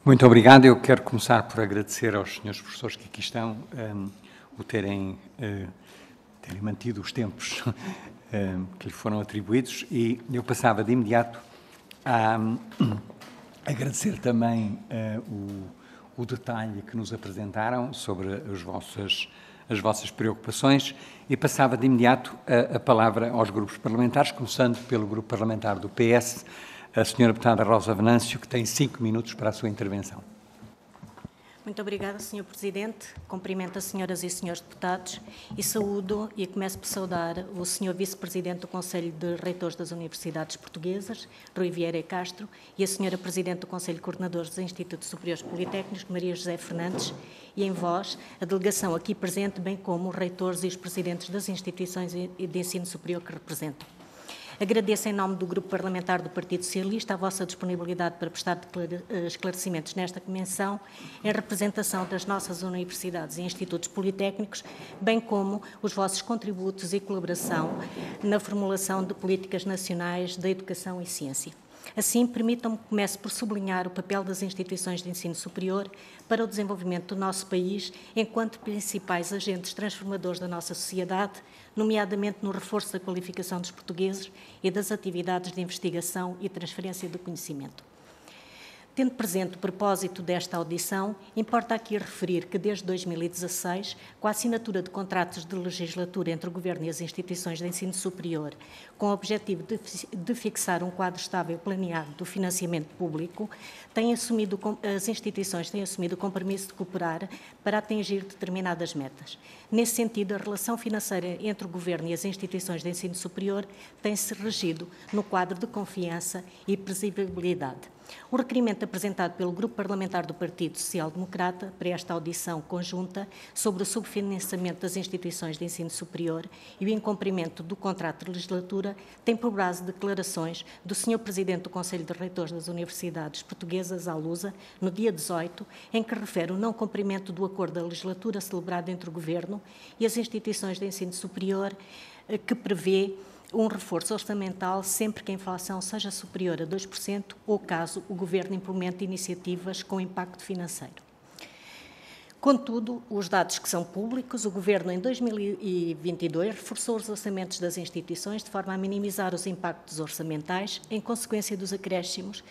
Muito obrigado. Eu quero começar por agradecer aos senhores professores que aqui estão o terem terem mantido os tempos que lhe foram atribuídos, e eu passava de imediato a agradecer também o detalhe que nos apresentaram sobre as vossas preocupações, e passava de imediato a palavra aos grupos parlamentares, começando pelo grupo parlamentar do PS, a senhora deputada Rosa Venâncio, que tem 5 minutos para a sua intervenção. Muito obrigada, Sr. Presidente. Cumprimento as senhoras e senhores deputados e saúdo e começo por saudar o Sr. Vice-Presidente do Conselho de Reitores das Universidades Portuguesas, Rui Vieira Castro, e a Senhora Presidente do Conselho de Coordenadores dos Institutos Superiores Politécnicos, Maria José Fernandes, e em vós, a delegação aqui presente, bem como os reitores e os presidentes das instituições de ensino superior que representam. Agradeço em nome do Grupo Parlamentar do Partido Socialista a vossa disponibilidade para prestar esclarecimentos nesta comissão em representação das nossas universidades e institutos politécnicos, bem como os vossos contributos e colaboração na formulação de políticas nacionais da educação e ciência. Assim, permitam-me que comece por sublinhar o papel das instituições de ensino superior para o desenvolvimento do nosso país enquanto principais agentes transformadores da nossa sociedade, nomeadamente no reforço da qualificação dos portugueses e das atividades de investigação e transferência do conhecimento. Tendo presente o propósito desta audição, importa aqui referir que desde 2016, com a assinatura de contratos de legislatura entre o Governo e as instituições de ensino superior, com o objetivo de fixar um quadro estável e planeado do financiamento público, as instituições têm assumido o compromisso de cooperar para atingir determinadas metas. Nesse sentido, a relação financeira entre o Governo e as instituições de ensino superior tem-se regido no quadro de confiança e previsibilidade. O requerimento apresentado pelo Grupo Parlamentar do Partido Social Democrata para esta audição conjunta sobre o subfinanciamento das instituições de ensino superior e o incumprimento do contrato de legislatura tem por base declarações do Sr. Presidente do Conselho de Reitores das Universidades Portuguesas, ALUSA, no dia 18, em que refere o não cumprimento do acordo da legislatura celebrado entre o Governo e as instituições de ensino superior, que prevê um reforço orçamental sempre que a inflação seja superior a 2% ou caso o Governo implemente iniciativas com impacto financeiro. Contudo, os dados que são públicos, o Governo em 2022 reforçou os orçamentos das instituições de forma a minimizar os impactos orçamentais em consequência dos acréscimos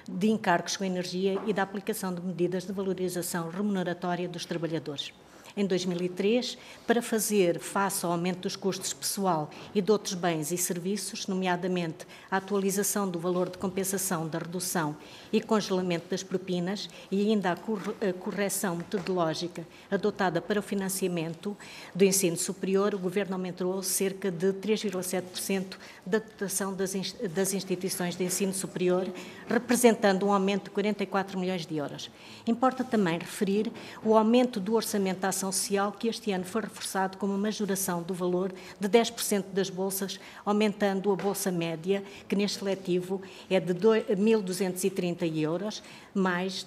de encargos com energia e da aplicação de medidas de valorização remuneratória dos trabalhadores. Em 2003, para fazer face ao aumento dos custos pessoal e de outros bens e serviços, nomeadamente a atualização do valor de compensação da redução e congelamento das propinas e ainda a correção metodológica adotada para o financiamento do ensino superior, o Governo aumentou cerca de 3,7% da dotação das instituições de ensino superior, representando um aumento de 44 milhões de euros. Importa também referir o aumento do orçamento da ação social, que este ano foi reforçado com uma majoração do valor de 10% das bolsas, aumentando a bolsa média, que neste letivo é de 1.230 euros, mais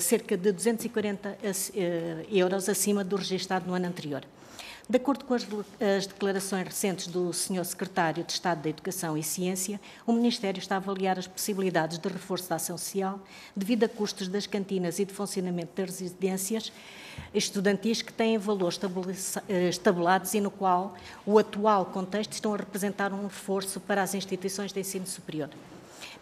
cerca de 240 euros acima do registado no ano anterior. De acordo com as declarações recentes do Sr. Secretário de Estado da Educação e Ciência, o Ministério está a avaliar as possibilidades de reforço da ação social devido a custos das cantinas e de funcionamento das residências estudantis que têm valores estabelados e no qual o atual contexto estão a representar um reforço para as instituições de ensino superior.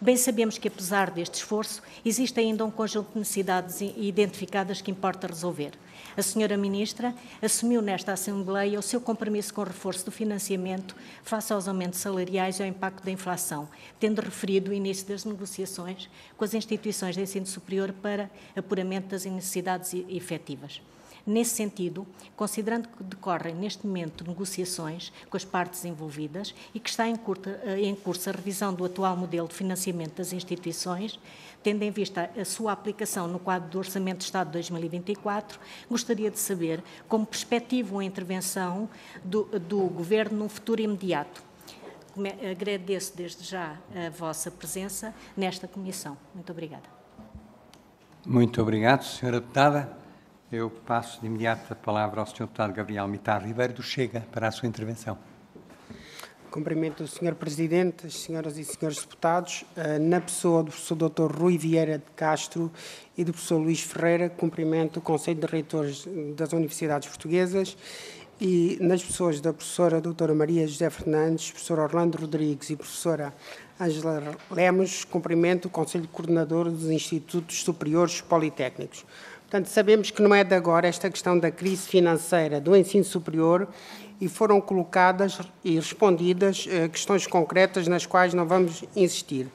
Bem sabemos que, apesar deste esforço, existe ainda um conjunto de necessidades identificadas que importa resolver. A Sra. Ministra assumiu nesta Assembleia o seu compromisso com o reforço do financiamento face aos aumentos salariais e ao impacto da inflação, tendo referido o início das negociações com as instituições de ensino superior para apuramento das necessidades efetivas. Nesse sentido, considerando que decorrem neste momento negociações com as partes envolvidas e que está em curso a revisão do atual modelo de financiamento das instituições, tendo em vista a sua aplicação no quadro do Orçamento de Estado de 2024, gostaria de saber como perspectiva a intervenção do Governo num futuro imediato. Agradeço desde já a vossa presença nesta comissão. Muito obrigada. Muito obrigado, Sra. Deputada. Eu passo de imediato a palavra ao Sr. Deputado Gabriel Mitar Ribeiro do Chega para a sua intervenção. Cumprimento o Sr. Presidente, as senhoras e senhores deputados, na pessoa do professor Dr. Rui Vieira de Castro e do professor Luís Ferreira, cumprimento o Conselho de Reitores das Universidades Portuguesas e nas pessoas da professora doutora Maria José Fernandes, professor Orlando Rodrigues e professora Ângela Lemos, cumprimento o Conselho Coordenador dos Institutos Superiores Politécnicos. Portanto, sabemos que não é de agora esta questão da crise financeira do ensino superior e foram colocadas e respondidas questões concretas nas quais não vamos insistir.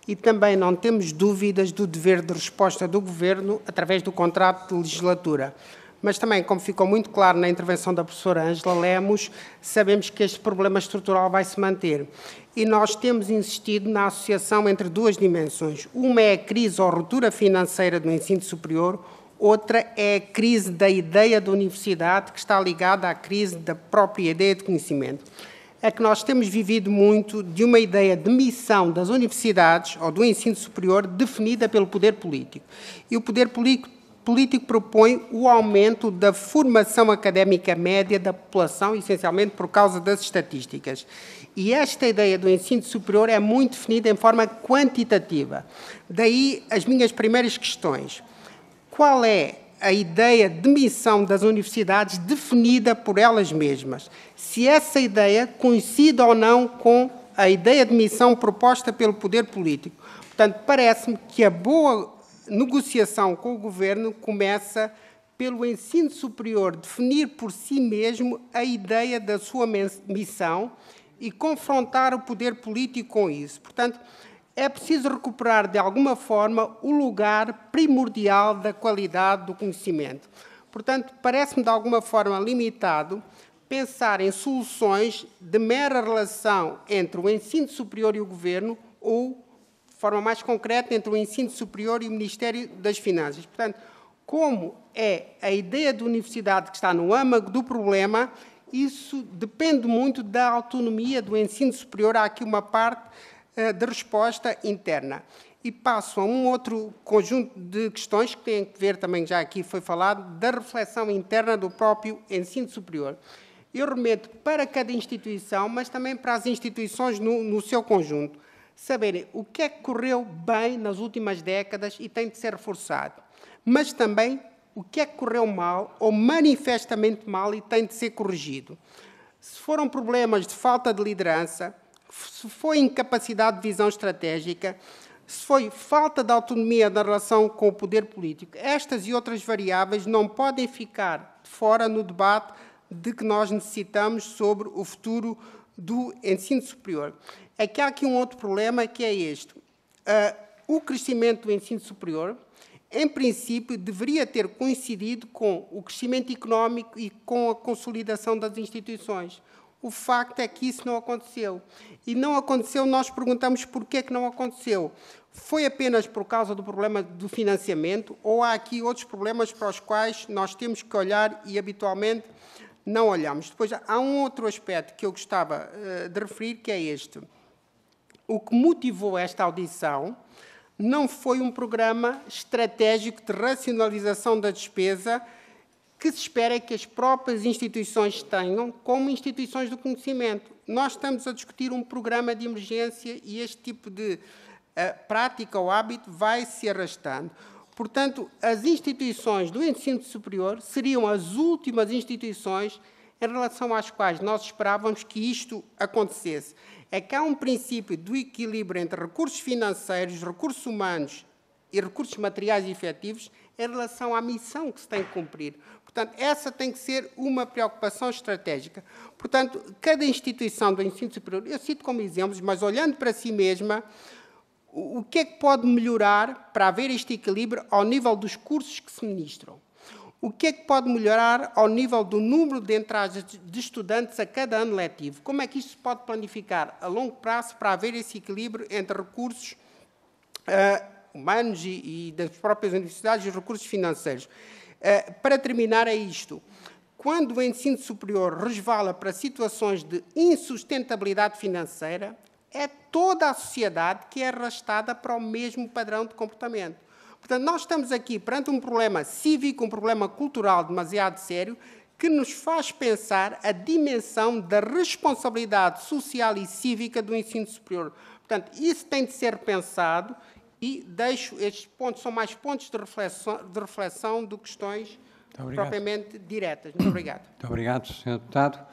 E também não temos dúvidas do dever de resposta do Governo através do contrato de legislatura. Mas também, como ficou muito claro na intervenção da professora Ângela Lemos, sabemos que este problema estrutural vai se manter. E nós temos insistido na associação entre duas dimensões. Uma é a crise ou ruptura financeira do ensino superior, outra é a crise da ideia da universidade, que está ligada à crise da própria ideia de conhecimento. É que nós temos vivido muito de uma ideia de missão das universidades ou do ensino superior definida pelo poder político. E o poder político propõe o aumento da formação académica média da população, essencialmente por causa das estatísticas. E esta ideia do ensino superior é muito definida em forma quantitativa. Daí as minhas primeiras questões. Qual é a ideia de missão das universidades definida por elas mesmas? Se essa ideia coincide ou não com a ideia de missão proposta pelo poder político. Portanto, parece-me que a boa negociação com o Governo começa pelo ensino superior definir por si mesmo a ideia da sua missão e confrontar o poder político com isso. Portanto, é preciso recuperar, de alguma forma, o lugar primordial da qualidade do conhecimento. Portanto, parece-me, de alguma forma, limitado pensar em soluções de mera relação entre o ensino superior e o Governo ou, de forma mais concreta, entre o ensino superior e o Ministério das Finanças. Portanto, como é a ideia de universidade que está no âmago do problema, isso depende muito da autonomia do ensino superior. Há aqui uma parte de resposta interna. E passo a um outro conjunto de questões que têm a ver, também já aqui foi falado, da reflexão interna do próprio ensino superior. Eu remeto para cada instituição, mas também para as instituições no seu conjunto, saberem o que é que correu bem nas últimas décadas e tem de ser reforçado, mas também o que é que correu mal ou manifestamente mal e tem de ser corrigido. Se foram problemas de falta de liderança, se foi incapacidade de visão estratégica, se foi falta de autonomia na relação com o poder político, estas e outras variáveis não podem ficar fora no debate de que nós necessitamos sobre o futuro do ensino superior. É que há aqui um outro problema, que é este. O crescimento do ensino superior, em princípio, deveria ter coincidido com o crescimento económico e com a consolidação das instituições. O facto é que isso não aconteceu. E não aconteceu, nós perguntamos porquê é que não aconteceu. Foi apenas por causa do problema do financiamento ou há aqui outros problemas para os quais nós temos que olhar e habitualmente não olhamos? Depois, há um outro aspecto que eu gostava de referir, que é este. O que motivou esta audição não foi um programa estratégico de racionalização da despesa que se espera que as próprias instituições tenham como instituições do conhecimento. Nós estamos a discutir um programa de emergência e este tipo de prática ou hábito vai se arrastando. Portanto, as instituições do ensino superior seriam as últimas instituições em relação às quais nós esperávamos que isto acontecesse. É que há um princípio do equilíbrio entre recursos financeiros, recursos humanos e recursos materiais e efetivos em relação à missão que se tem que cumprir. Portanto, essa tem que ser uma preocupação estratégica. Portanto, cada instituição do ensino superior, eu cito como exemplos, mas olhando para si mesma, o que é que pode melhorar para haver este equilíbrio ao nível dos cursos que se ministram? O que é que pode melhorar ao nível do número de entradas de estudantes a cada ano letivo? Como é que isto se pode planificar a longo prazo para haver esse equilíbrio entre recursos humanos e das próprias universidades e os recursos financeiros? Para terminar, é isto. Quando o ensino superior resvala para situações de insustentabilidade financeira, é toda a sociedade que é arrastada para o mesmo padrão de comportamento. Portanto, nós estamos aqui perante um problema cívico, um problema cultural demasiado sério, que nos faz pensar a dimensão da responsabilidade social e cívica do ensino superior. Portanto, isso tem de ser pensado e deixo estes pontos, são mais pontos de reflexão do que questões propriamente diretas. Muito obrigado. Muito obrigado, Sr. Deputado.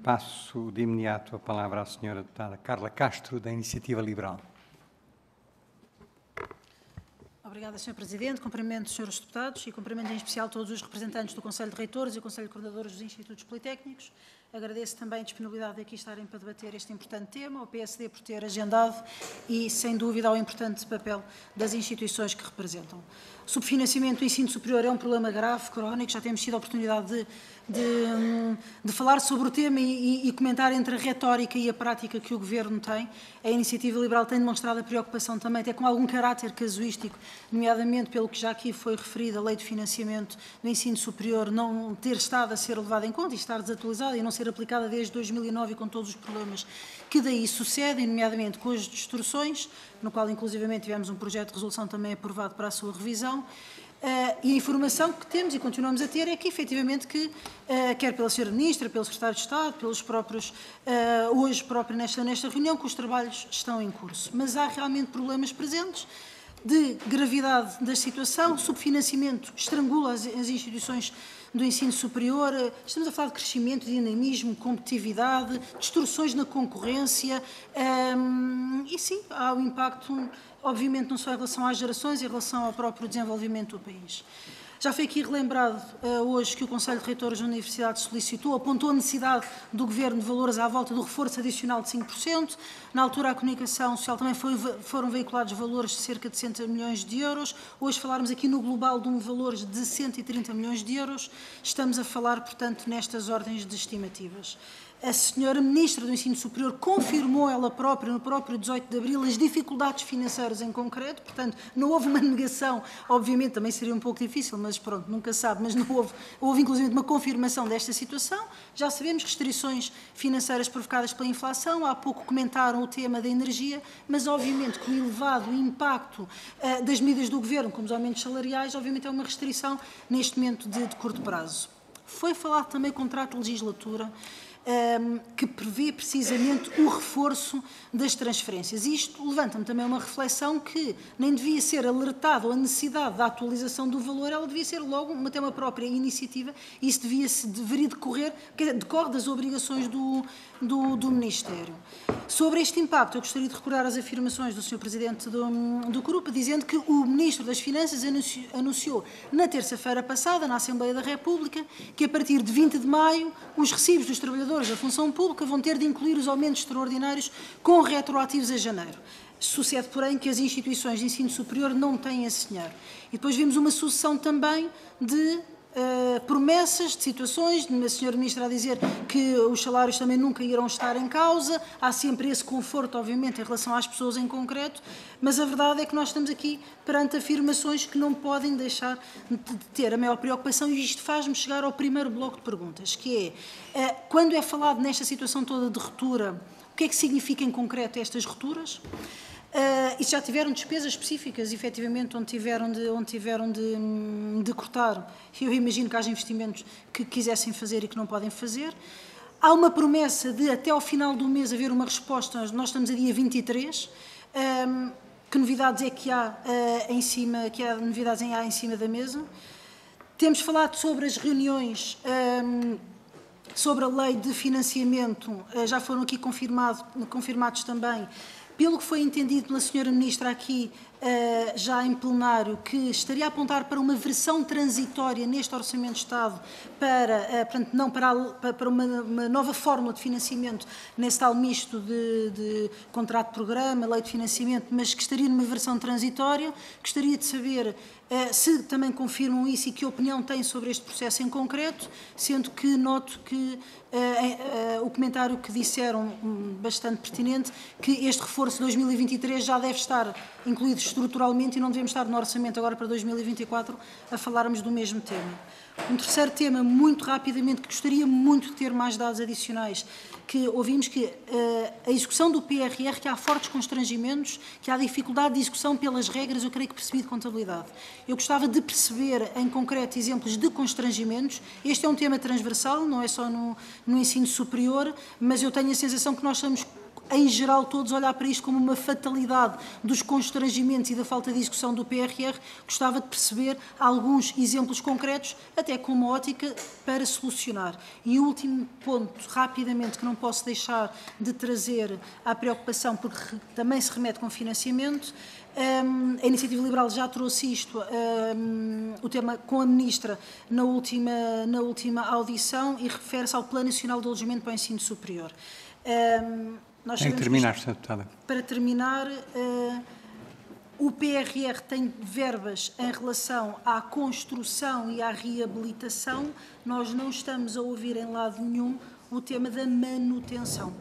Passo de imediato a palavra à Sra. Deputada Carla Castro, da Iniciativa Liberal. Obrigada, Sr. Presidente. Cumprimento os Srs. Deputados e cumprimento em especial todos os representantes do Conselho de Reitores e o Conselho de Coordenadores dos Institutos Politécnicos. Agradeço também a disponibilidade de aqui estarem para debater este importante tema, ao PSD por ter agendado e, sem dúvida, ao importante papel das instituições que representam. O subfinanciamento do ensino superior é um problema grave, crónico, já temos tido a oportunidade de falar sobre o tema e comentar entre a retórica e a prática que o Governo tem. A Iniciativa Liberal tem demonstrado a preocupação também, até com algum caráter casuístico, nomeadamente pelo que já aqui foi referido, a lei de financiamento do ensino superior não ter estado a ser levada em conta e estar desatualizada e não ser aplicada desde 2009 e com todos os problemas que daí sucedem, nomeadamente com as distorções, no qual inclusivamente tivemos um projeto de resolução também aprovado para a sua revisão. E a informação que temos e continuamos a ter é que, efetivamente, quer pela Sra. Ministra, pelo Secretário de Estado, pelos próprios, hoje próprio nesta reunião, que os trabalhos estão em curso. Mas há realmente problemas presentes de gravidade da situação, o subfinanciamento estrangula as instituições do ensino superior, estamos a falar de crescimento, dinamismo, competitividade, distorções na concorrência e sim, há um impacto, obviamente, não só em relação às gerações, em relação ao próprio desenvolvimento do país. Já foi aqui relembrado hoje que o Conselho de Reitores da Universidade solicitou, apontou a necessidade do Governo de valores à volta do reforço adicional de 5%. Na altura, a comunicação social também foram veiculados valores de cerca de 60 milhões de euros. Hoje falarmos aqui no global de um valor de 130 milhões de euros. Estamos a falar, portanto, nestas ordens de estimativas. A Sra. Ministra do Ensino Superior confirmou ela própria, no próprio 18 de abril, as dificuldades financeiras em concreto, portanto, não houve uma negação, obviamente também seria um pouco difícil, mas pronto, nunca sabe, mas não houve inclusive uma confirmação desta situação. Já sabemos restrições financeiras provocadas pela inflação, há pouco comentaram o tema da energia, mas obviamente que o elevado impacto das medidas do Governo, como os aumentos salariais, obviamente é uma restrição neste momento de curto prazo. Foi falado também o contrato de legislatura, que prevê precisamente o reforço das transferências. Isto levanta-me também uma reflexão que nem devia ser alertado a necessidade da atualização do valor, ela devia ser logo até uma própria iniciativa e isso deveria decorre das obrigações do Ministério. Sobre este impacto, eu gostaria de recordar as afirmações do Sr. Presidente do grupo, dizendo que o Ministro das Finanças anunciou na terça-feira passada, na Assembleia da República, que a partir de 20 de maio os recibos dos trabalhadores da função pública vão ter de incluir os aumentos extraordinários com retroativos a janeiro. Sucede, porém, que as instituições de ensino superior não têm esse dinheiro. E depois vimos uma sucessão também de promessas, de situações, a Sra. Ministra a dizer que os salários também nunca irão estar em causa, há sempre esse conforto, obviamente, em relação às pessoas em concreto, mas a verdade é que nós estamos aqui perante afirmações que não podem deixar de ter a maior preocupação e isto faz-me chegar ao primeiro bloco de perguntas, que é, quando é falado nesta situação toda de ruptura, o que é que significa em concreto estas rupturas? E já tiveram despesas específicas, efetivamente, onde tiveram de cortar. Eu imagino que haja investimentos que quisessem fazer e que não podem fazer. Há uma promessa de, até ao final do mês, haver uma resposta. Nós estamos a dia 23. Que novidades é que há em cima da mesa? Temos falado sobre as reuniões, sobre a lei de financiamento, já foram aqui confirmados também, pelo que foi entendido pela Sra. Ministra aqui, já em plenário, que estaria a apontar para uma versão transitória neste Orçamento de Estado para uma nova fórmula de financiamento nesse tal misto de contrato de programa, lei de financiamento, mas que estaria numa versão transitória. Gostaria de saber se também confirmam isso e que opinião têm sobre este processo em concreto, sendo que noto que o comentário que disseram, bastante pertinente, que este reforço de 2023 já deve estar incluído estruturalmente e não devemos estar no orçamento agora para 2024 a falarmos do mesmo tema. Um terceiro tema, muito rapidamente, que gostaria muito de ter mais dados adicionais, que ouvimos que a execução do PRR, que há fortes constrangimentos, que há dificuldade de execução pelas regras, eu creio que percebi de contabilidade. Eu gostava de perceber, em concreto, exemplos de constrangimentos. Este é um tema transversal, não é só no ensino superior, mas eu tenho a sensação que nós estamos em geral, todos olhar para isto como uma fatalidade dos constrangimentos e da falta de execução do PRR. Gostava de perceber alguns exemplos concretos, até com uma ótica para solucionar. E o último ponto, rapidamente, que não posso deixar de trazer à preocupação, porque também se remete com financiamento. A Iniciativa Liberal já trouxe isto, o tema com a Ministra, na última audição, e refere-se ao Plano Nacional de Alojamento para o Ensino Superior. Tem que terminar, Sra. Deputada. Para terminar, o PRR tem verbas em relação à construção e à reabilitação. Nós não estamos a ouvir em lado nenhum o tema da manutenção.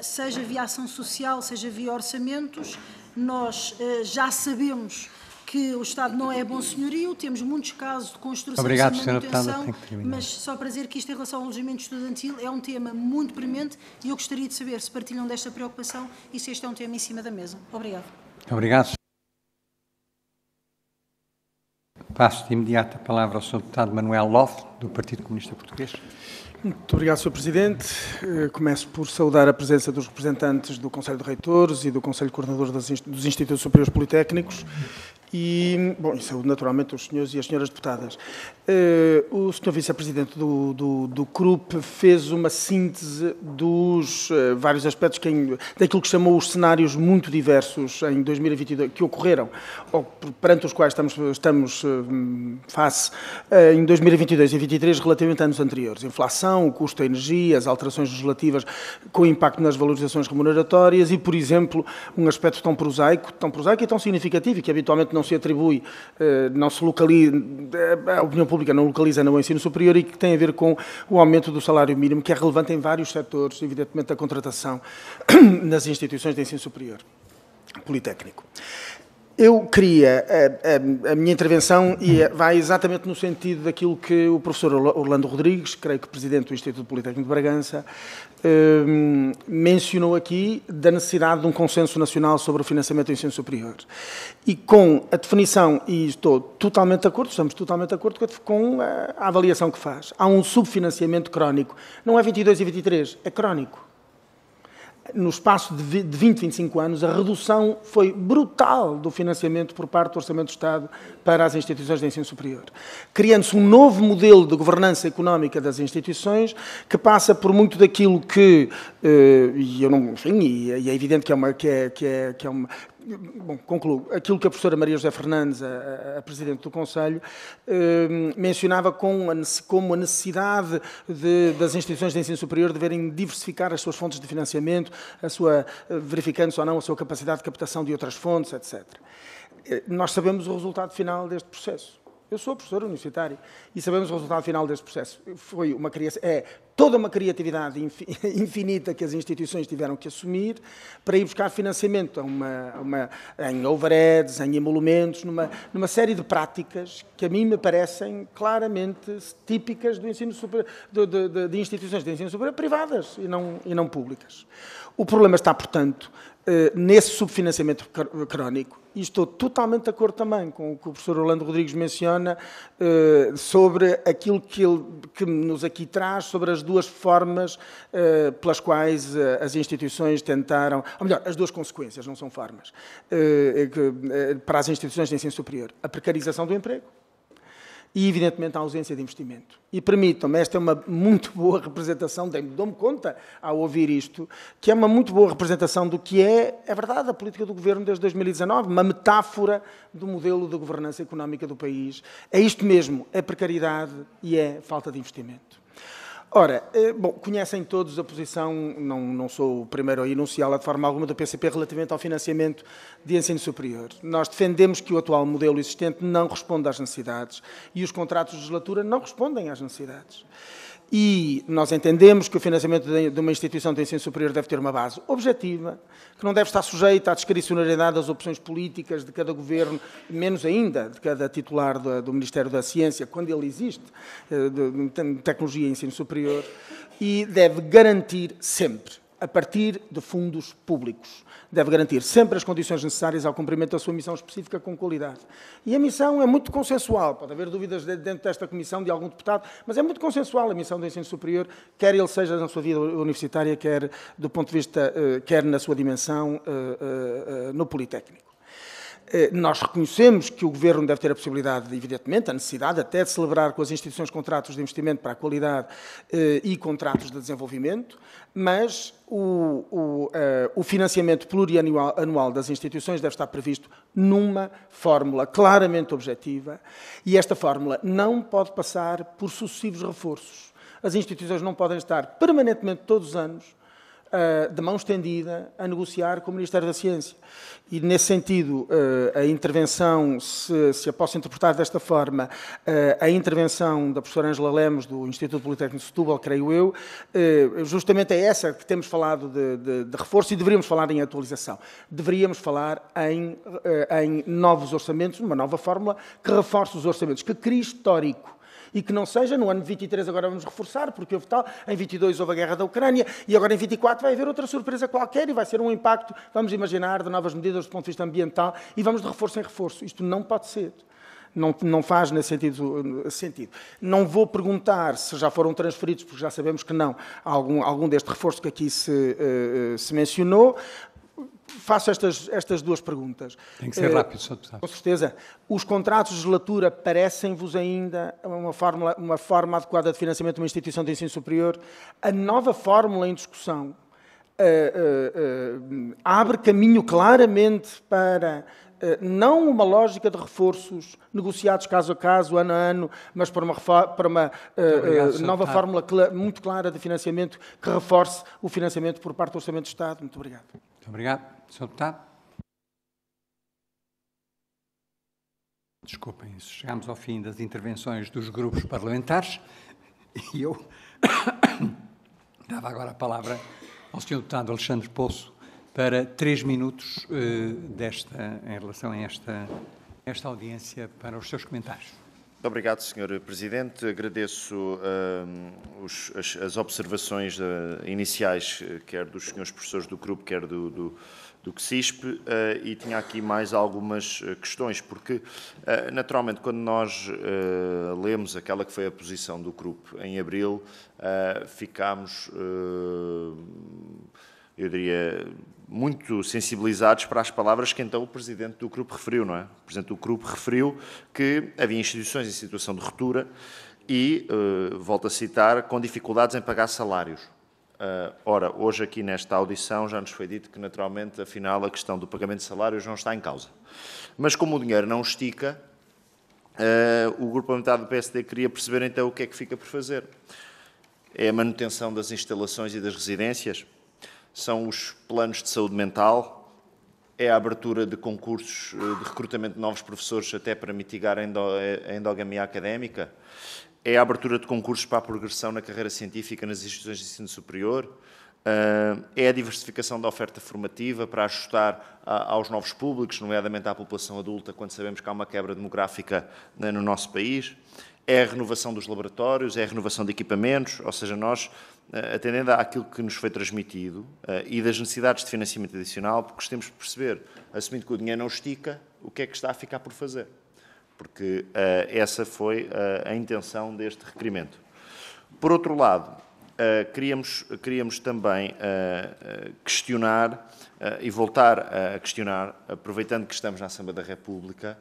Seja via ação social, seja via orçamentos, nós já sabemos que o Estado não é bom senhorio, temos muitos casos de construção e manutenção, mas só para dizer que isto em relação ao alojamento estudantil é um tema muito premente e eu gostaria de saber se partilham desta preocupação e se este é um tema em cima da mesa. Obrigado. Obrigado. Passo de imediato a palavra ao Sr. Deputado Manuel Love, do Partido Comunista Português. Muito obrigado, Sr. Presidente. Começo por saudar a presença dos representantes do Conselho de Reitores e do Conselho Coordenador dos Institutos Superiores Politécnicos e, bom, e saúdo naturalmente os senhores e as senhoras deputadas. O Sr. Vice-Presidente do CRUP fez uma síntese dos vários aspectos daquilo que chamou os cenários muito diversos em 2022, que ocorreram, ou perante os quais estamos face em 2022 e 2023 relativamente a anos anteriores. Inflação, o custo da energia, as alterações legislativas com impacto nas valorizações remuneratórias e, por exemplo, um aspecto tão prosaico e tão significativo, que habitualmente não se atribui, não se localiza, a opinião pública não localiza no ensino superior e que tem a ver com o aumento do salário mínimo, que é relevante em vários setores, evidentemente a contratação nas instituições de ensino superior politécnico. Eu queria, a minha intervenção vai exatamente no sentido daquilo que o professor Orlando Rodrigues, creio que Presidente do Instituto Politécnico de Bragança, mencionou aqui da necessidade de um consenso nacional sobre o financiamento do ensino superior. E com a definição, e estamos totalmente de acordo com a avaliação que faz. Há um subfinanciamento crónico. Não é 22 e 23, é crónico. No espaço de 20, 25 anos, a redução foi brutal do financiamento por parte do Orçamento do Estado para as instituições de ensino superior. Criando-se um novo modelo de governança económica das instituições que passa por muito daquilo que, e é evidente que é uma... Bom, concluo. Aquilo que a professora Maria José Fernandes, a Presidente do Conselho, mencionava como a necessidade das instituições de ensino superior deverem diversificar as suas fontes de financiamento, verificando-se ou não a sua capacidade de captação de outras fontes, etc. Nós sabemos o resultado final deste processo. Eu sou professor universitário e sabemos o resultado final deste processo. Foi uma criação, toda uma criatividade infinita que as instituições tiveram que assumir para ir buscar financiamento em overheads, em emolumentos, numa série de práticas que a mim me parecem claramente típicas do ensino superior, de instituições de ensino superior privadas e não públicas. O problema está, portanto, nesse subfinanciamento crónico. E estou totalmente de acordo também com o que o professor Orlando Rodrigues menciona sobre aquilo que nos aqui traz, sobre as duas formas pelas quais as instituições tentaram, ou melhor, as duas consequências, não são formas, para as instituições de ensino superior. A precarização do emprego e, evidentemente, a ausência de investimento. E permitam-me, esta é uma muito boa representação, dou-me conta ao ouvir isto, que é uma muito boa representação do que é verdade, a política do Governo desde 2019, uma metáfora do modelo de governança económica do país. É isto mesmo, é precariedade e é falta de investimento. Ora, bom, conhecem todos a posição, não sou o primeiro a enunciá-la de forma alguma, do PCP relativamente ao financiamento de ensino superior. Nós defendemos que o atual modelo existente não responde às necessidades e os contratos de legislatura não respondem às necessidades. E nós entendemos que o financiamento de uma instituição de ensino superior deve ter uma base objetiva, que não deve estar sujeita à discricionariedade das opções políticas de cada governo, menos ainda de cada titular do Ministério da Ciência, quando ele existe, de tecnologia e ensino superior, e deve garantir sempre a partir de fundos públicos. Deve garantir sempre as condições necessárias ao cumprimento da sua missão específica com qualidade. E a missão é muito consensual. Pode haver dúvidas dentro desta comissão de algum deputado, mas é muito consensual a missão do ensino superior, quer ele seja na sua vida universitária, quer do ponto de vista, quer na sua dimensão no Politécnico. Nós reconhecemos que o Governo deve ter a possibilidade, evidentemente, a necessidade até de celebrar com as instituições contratos de investimento para a qualidade e contratos de desenvolvimento, mas o financiamento plurianual das instituições deve estar previsto numa fórmula claramente objetiva e esta fórmula não pode passar por sucessivos reforços. As instituições não podem estar permanentemente, todos os anos, de mão estendida a negociar com o Ministério da Ciência. E, nesse sentido, a intervenção, se a posso interpretar desta forma, a intervenção da professora Ângela Lemos, do Instituto Politécnico de Setúbal, creio eu, justamente é essa que temos falado de reforço e deveríamos falar em atualização. Deveríamos falar em novos orçamentos, uma nova fórmula que reforce os orçamentos, que crie histórico. E que não seja, no ano de 23 agora vamos reforçar, porque houve tal, em 22 houve a guerra da Ucrânia, e agora em 24 vai haver outra surpresa qualquer, e vai ser um impacto, vamos imaginar, de novas medidas do ponto de vista ambiental, e vamos de reforço em reforço. Isto não pode ser. Não faz nesse sentido. Não vou perguntar se já foram transferidos, porque já sabemos que não, algum deste reforço que aqui se mencionou. Faço estas duas perguntas. Tem que ser rápido, Sr. Deputado. Com certeza. Os contratos de legislatura parecem-vos ainda uma forma adequada de financiamento de uma instituição de ensino superior? A nova fórmula em discussão abre caminho claramente para não uma lógica de reforços negociados caso a caso, ano a ano, mas para uma nova fórmula muito clara de financiamento que reforce o financiamento por parte do Orçamento do Estado. Muito obrigado. Muito obrigado. Sr. Deputado. Desculpem, chegamos ao fim das intervenções dos grupos parlamentares e eu dava agora a palavra ao Sr. Deputado Alexandre Poço para 3 minutos em relação a esta audiência para os seus comentários. Muito obrigado, Sr. Presidente. Agradeço as observações iniciais, quer dos senhores professores do grupo, quer do CSISP, e tinha aqui mais algumas questões, porque, naturalmente, quando nós lemos aquela que foi a posição do grupo em abril, ficámos, eu diria, muito sensibilizados para as palavras que então o Presidente do grupo referiu, não é? O Presidente do grupo referiu que havia instituições em situação de ruptura e, volto a citar, com dificuldades em pagar salários. Ora, hoje aqui nesta audição já nos foi dito que, naturalmente, afinal, a questão do pagamento de salários não está em causa. Mas como o dinheiro não estica, o grupo parlamentar do PSD queria perceber então o que é que fica por fazer. É a manutenção das instalações e das residências? São os planos de saúde mental? É a abertura de concursos de recrutamento de novos professores até para mitigar a endogamia académica? É a abertura de concursos para a progressão na carreira científica nas instituições de ensino superior? É a diversificação da oferta formativa para ajustar aos novos públicos, nomeadamente à população adulta, quando sabemos que há uma quebra demográfica no nosso país? É a renovação dos laboratórios? É a renovação de equipamentos? Ou seja, nós, atendendo àquilo que nos foi transmitido e das necessidades de financiamento adicional, porque temos de perceber, assumindo que o dinheiro não estica, o que é que está a ficar por fazer. Porque essa foi a intenção deste requerimento. Por outro lado, queríamos também questionar e voltar a questionar, aproveitando que estamos na Assembleia da República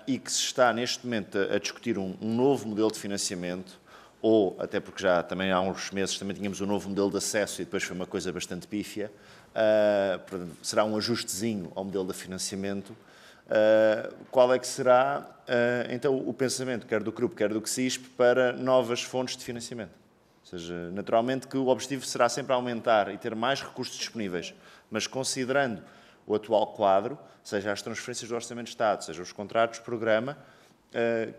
e que se está neste momento a discutir um novo modelo de financiamento, ou até porque já também há uns meses também tínhamos um novo modelo de acesso e depois foi uma coisa bastante pífia, será um ajustezinho ao modelo de financiamento. Qual é que será, então, o pensamento, quer do grupo, quer do CSISP, para novas fontes de financiamento? Ou seja, naturalmente que o objetivo será sempre aumentar e ter mais recursos disponíveis, mas considerando o atual quadro, seja as transferências do Orçamento de Estado, seja os contratos de programa,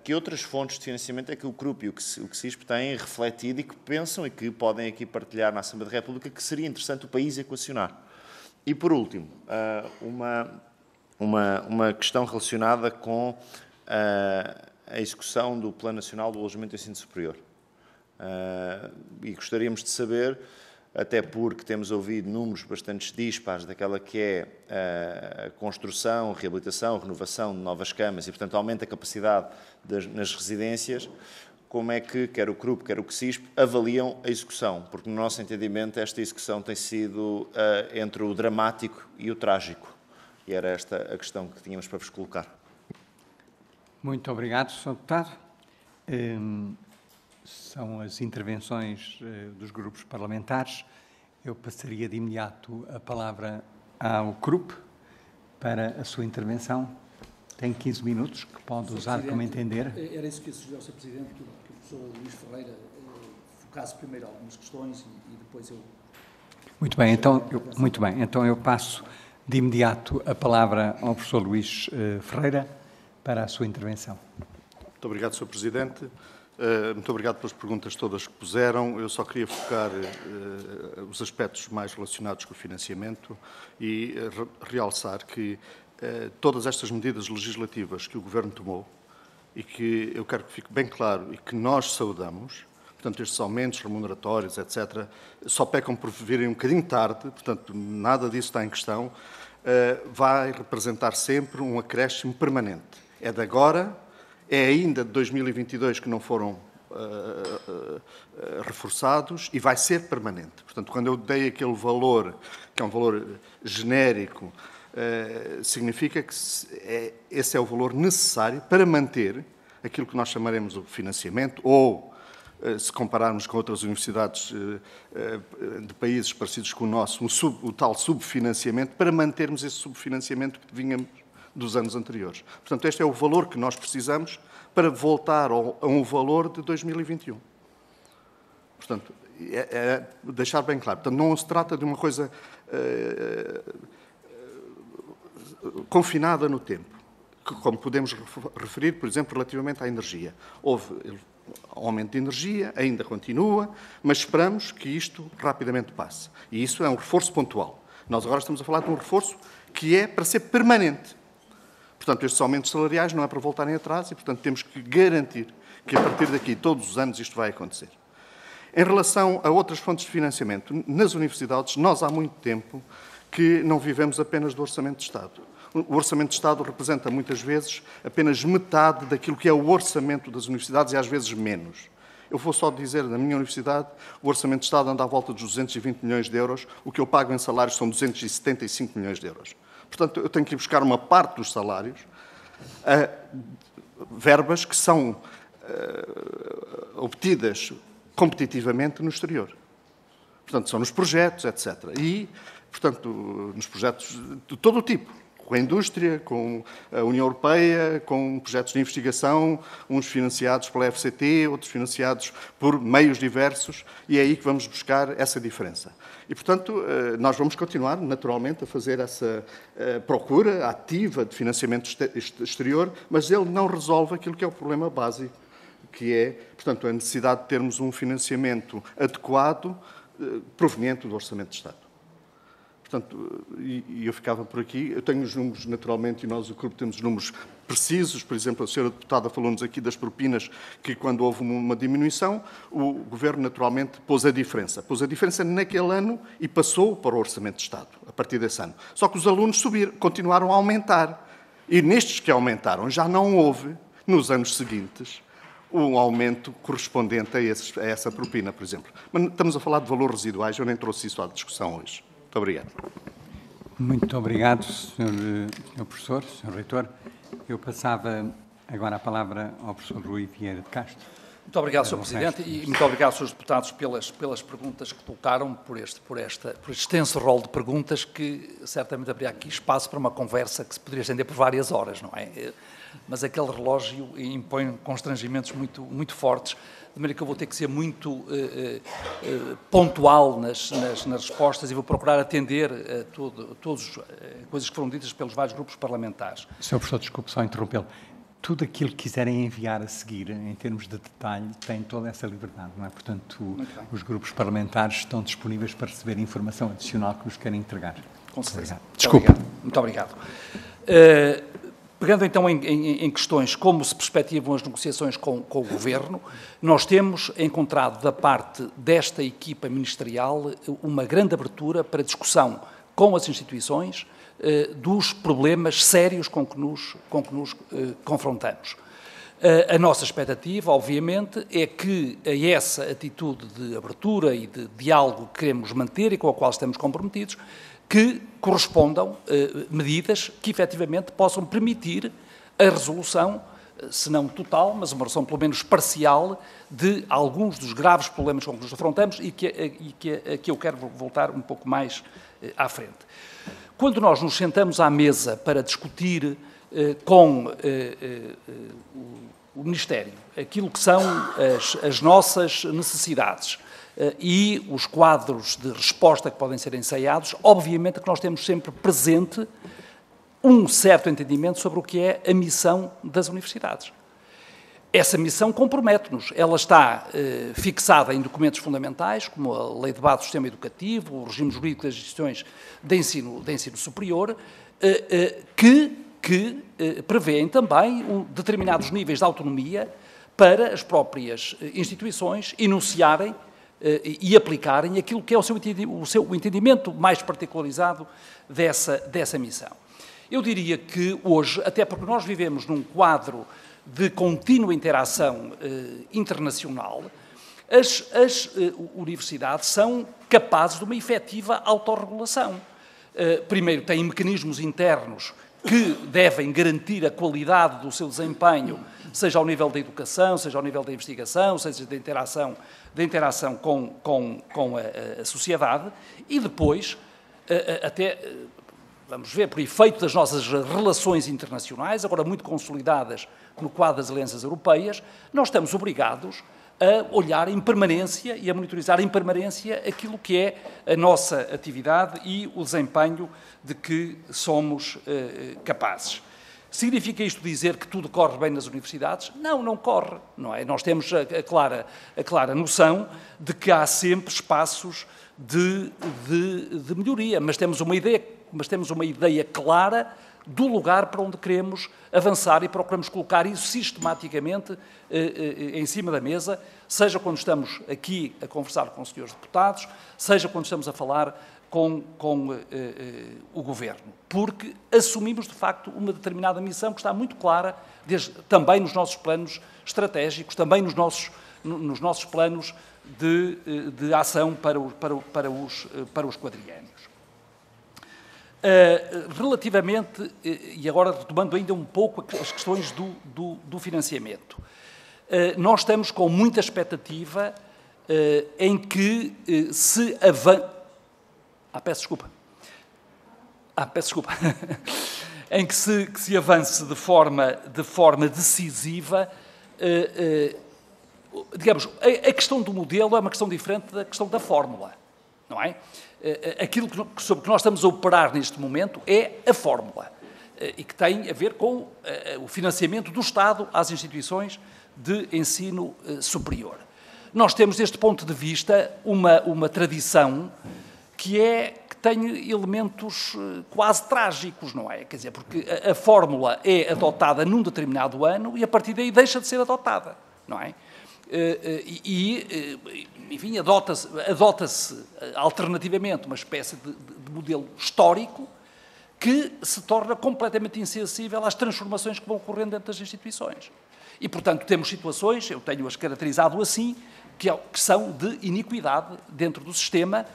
que outras fontes de financiamento é que o grupo e o CSISP têm refletido e que pensam e que podem aqui partilhar na Assembleia da República que seria interessante o país equacionar. E, por último, uma questão relacionada com a execução do Plano Nacional do Alojamento e Ensino Superior. E gostaríamos de saber até porque temos ouvido números bastante dispares daquela que é a construção, reabilitação, renovação de novas camas e, portanto, aumenta a capacidade nas residências. Como é que, quer o CRUP, quer o CSISP, avaliam a execução? Porque, no nosso entendimento, esta execução tem sido entre o dramático e o trágico. E era esta a questão que tínhamos para vos colocar. Muito obrigado, Sr. Deputado. São as intervenções dos grupos parlamentares. Eu passaria de imediato a palavra ao CRUP para a sua intervenção. Tem 15 minutos, que pode usar como entender. Era isso que eu sugeri ao Sr. Presidente, que o professor Luís Ferreira focasse primeiro algumas questões e depois eu... Muito bem, então eu passo de imediato a palavra ao professor Luís Ferreira para a sua intervenção. Muito obrigado, Sr. Presidente. Muito obrigado pelas perguntas todas que puseram. Eu só queria focar os aspectos mais relacionados com o financiamento e realçar que todas estas medidas legislativas que o Governo tomou e que eu quero que fique bem claro e que nós saudamos, portanto, estes aumentos remuneratórios, etc., só pecam por virem um bocadinho tarde, portanto, nada disso está em questão, vai representar sempre um acréscimo permanente. É de agora, é ainda de 2022 que não foram reforçados e vai ser permanente. Portanto, quando eu dei aquele valor, que é um valor genérico, significa que esse é o valor necessário para manter aquilo que nós chamaremos de financiamento ou, se compararmos com outras universidades de países parecidos com o nosso, o tal subfinanciamento, para mantermos esse subfinanciamento que vínhamos dos anos anteriores. Portanto, este é o valor que nós precisamos para voltar a um valor de 2021. Portanto, é deixar bem claro. Portanto, não se trata de uma coisa confinada no tempo, como podemos referir, por exemplo, relativamente à energia. Houve aumento de energia, ainda continua, mas esperamos que isto rapidamente passe. E isso é um reforço pontual. Nós agora estamos a falar de um reforço que é para ser permanente. Portanto, estes aumentos salariais não é para voltarem atrás e, portanto, temos que garantir que, a partir daqui, todos os anos, isto vai acontecer. Em relação a outras fontes de financiamento, nas universidades, nós há muito tempo que não vivemos apenas do Orçamento de Estado. O Orçamento de Estado representa, muitas vezes, apenas metade daquilo que é o orçamento das universidades e, às vezes, menos. Eu vou só dizer, na minha universidade, o Orçamento de Estado anda à volta dos 220 milhões de euros, o que eu pago em salários são 275 milhões de euros. Portanto, eu tenho que ir buscar uma parte dos salários a verbas que são obtidas competitivamente no exterior. Portanto, são nos projetos, etc. E, portanto, nos projetos de todo o tipo. Com a indústria, com a União Europeia, com projetos de investigação, uns financiados pela FCT, outros financiados por meios diversos, e é aí que vamos buscar essa diferença. E, portanto, nós vamos continuar, naturalmente, a fazer essa procura ativa de financiamento exterior, mas ele não resolve aquilo que é o problema básico, que é, portanto, a necessidade de termos um financiamento adequado proveniente do Orçamento de Estado. Portanto, e eu ficava por aqui. Eu tenho os números, naturalmente, e nós, o CRUP, temos números precisos. Por exemplo, a senhora deputada falou-nos aqui das propinas, que quando houve uma diminuição, o Governo, naturalmente, pôs a diferença. Pôs a diferença naquele ano e passou para o Orçamento de Estado, a partir desse ano. Só que os alunos continuaram a aumentar. E nestes que aumentaram, já não houve, nos anos seguintes, um aumento correspondente a essa propina, por exemplo. Mas estamos a falar de valores residuais, eu nem trouxe isso à discussão hoje. Muito obrigado. Muito obrigado, Sr. Professor, Sr. Reitor. Eu passava agora a palavra ao professor Rui Vieira de Castro. Muito obrigado, Sr. Presidente, e muito obrigado, Srs. Deputados, pelas perguntas que colocaram, por este extenso rol de perguntas, que certamente haveria aqui espaço para uma conversa que se poderia estender por várias horas, não é? Mas aquele relógio impõe constrangimentos muito fortes, de maneira que eu vou ter que ser muito pontual nas respostas e vou procurar atender a todas as coisas que foram ditas pelos vários grupos parlamentares. Sr. Professor, desculpe só interrompê-lo. Tudo aquilo que quiserem enviar a seguir, em termos de detalhe, têm toda essa liberdade, não é? Portanto, os grupos parlamentares estão disponíveis para receber informação adicional que nos querem entregar. Com certeza. Desculpe. Muito obrigado. Pegando então em questões como se perspectivam as negociações com o Governo, nós temos encontrado da parte desta equipa ministerial uma grande abertura para discussão com as instituições dos problemas sérios com que nos confrontamos. A nossa expectativa, obviamente, é que a essa atitude de abertura e de diálogo que queremos manter e com a qual estamos comprometidos, que correspondam medidas que efetivamente possam permitir a resolução, se não total, mas uma resolução pelo menos parcial, de alguns dos graves problemas com que nos defrontamos e que eu quero voltar um pouco mais à frente. Quando nós nos sentamos à mesa para discutir com o Ministério aquilo que são as nossas necessidades, e os quadros de resposta que podem ser ensaiados, obviamente que nós temos sempre presente um certo entendimento sobre o que é a missão das universidades. Essa missão compromete-nos, ela está fixada em documentos fundamentais, como a Lei de Base do Sistema Educativo, o regime jurídico das instituições de ensino superior, que prevêem também determinados níveis de autonomia para as próprias instituições enunciarem e aplicarem aquilo que é o seu entendimento mais particularizado dessa missão. Eu diria que hoje, até porque nós vivemos num quadro de contínua interação internacional, as universidades são capazes de uma efetiva autorregulação. Primeiro, têm mecanismos internos que devem garantir a qualidade do seu desempenho, seja ao nível da educação, seja ao nível da investigação, seja da interação com a sociedade, e depois, até, vamos ver, por efeito das nossas relações internacionais, agora muito consolidadas no quadro das alianças europeias, nós estamos obrigados a olhar em permanência e a monitorizar em permanência aquilo que é a nossa atividade e o desempenho de que somos capazes. Significa isto dizer que tudo corre bem nas universidades? Não, não corre, não é? Nós temos a clara noção de que há sempre espaços de melhoria, mas temos uma ideia clara do lugar para onde queremos avançar e procuramos colocar isso sistematicamente em cima da mesa, seja quando estamos aqui a conversar com os senhores deputados, seja quando estamos a falar com o Governo, porque assumimos, de facto, uma determinada missão que está muito clara, também nos nossos planos estratégicos, também nos nossos planos de ação para os quadriênios. Relativamente, e agora retomando ainda um pouco as questões do financiamento, nós estamos com muita expectativa em que se avance... peço desculpa. Em que se avance de forma decisiva. Digamos, a questão do modelo é uma questão diferente da questão da fórmula, não é? Aquilo sobre que nós estamos a operar neste momento é a fórmula, e que tem a ver com o financiamento do Estado às instituições de ensino superior. Nós temos, deste ponto de vista, uma tradição que tem elementos quase trágicos, não é? Quer dizer, porque a fórmula é adotada num determinado ano e a partir daí deixa de ser adotada, não é? Enfim, adota-se alternativamente uma espécie de modelo histórico que se torna completamente insensível às transformações que vão ocorrendo dentro das instituições. E, portanto, temos situações, eu tenho-as caracterizado assim, que são de iniquidade dentro do sistema,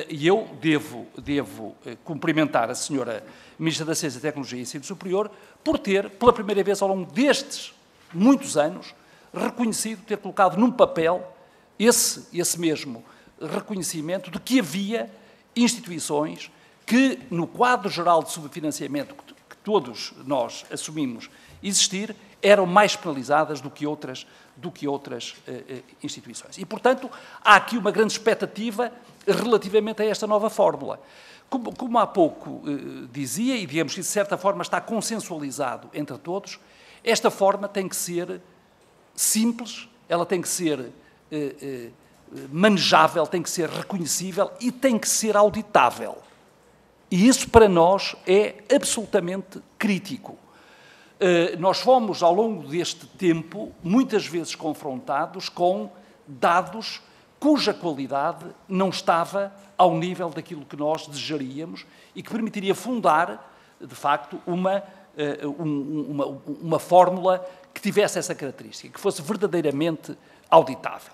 e eu devo cumprimentar a senhora Ministra da Ciência, Tecnologia e Ensino Superior por ter, pela primeira vez ao longo destes muitos anos, reconhecido, ter colocado num papel esse mesmo reconhecimento de que havia instituições que, no quadro geral de subfinanciamento que todos nós assumimos existir, eram mais penalizadas do que outras instituições. E, portanto, há aqui uma grande expectativa relativamente a esta nova fórmula. Como há pouco dizia, e digamos que de certa forma está consensualizado entre todos, esta forma tem que ser simples, ela tem que ser manejável, tem que ser reconhecível e tem que ser auditável. E isso para nós é absolutamente crítico. nós fomos, ao longo deste tempo, muitas vezes confrontados com dados cuja qualidade não estava ao nível daquilo que nós desejaríamos e que permitiria fundar, de facto, uma fórmula que tivesse essa característica, que fosse verdadeiramente auditável.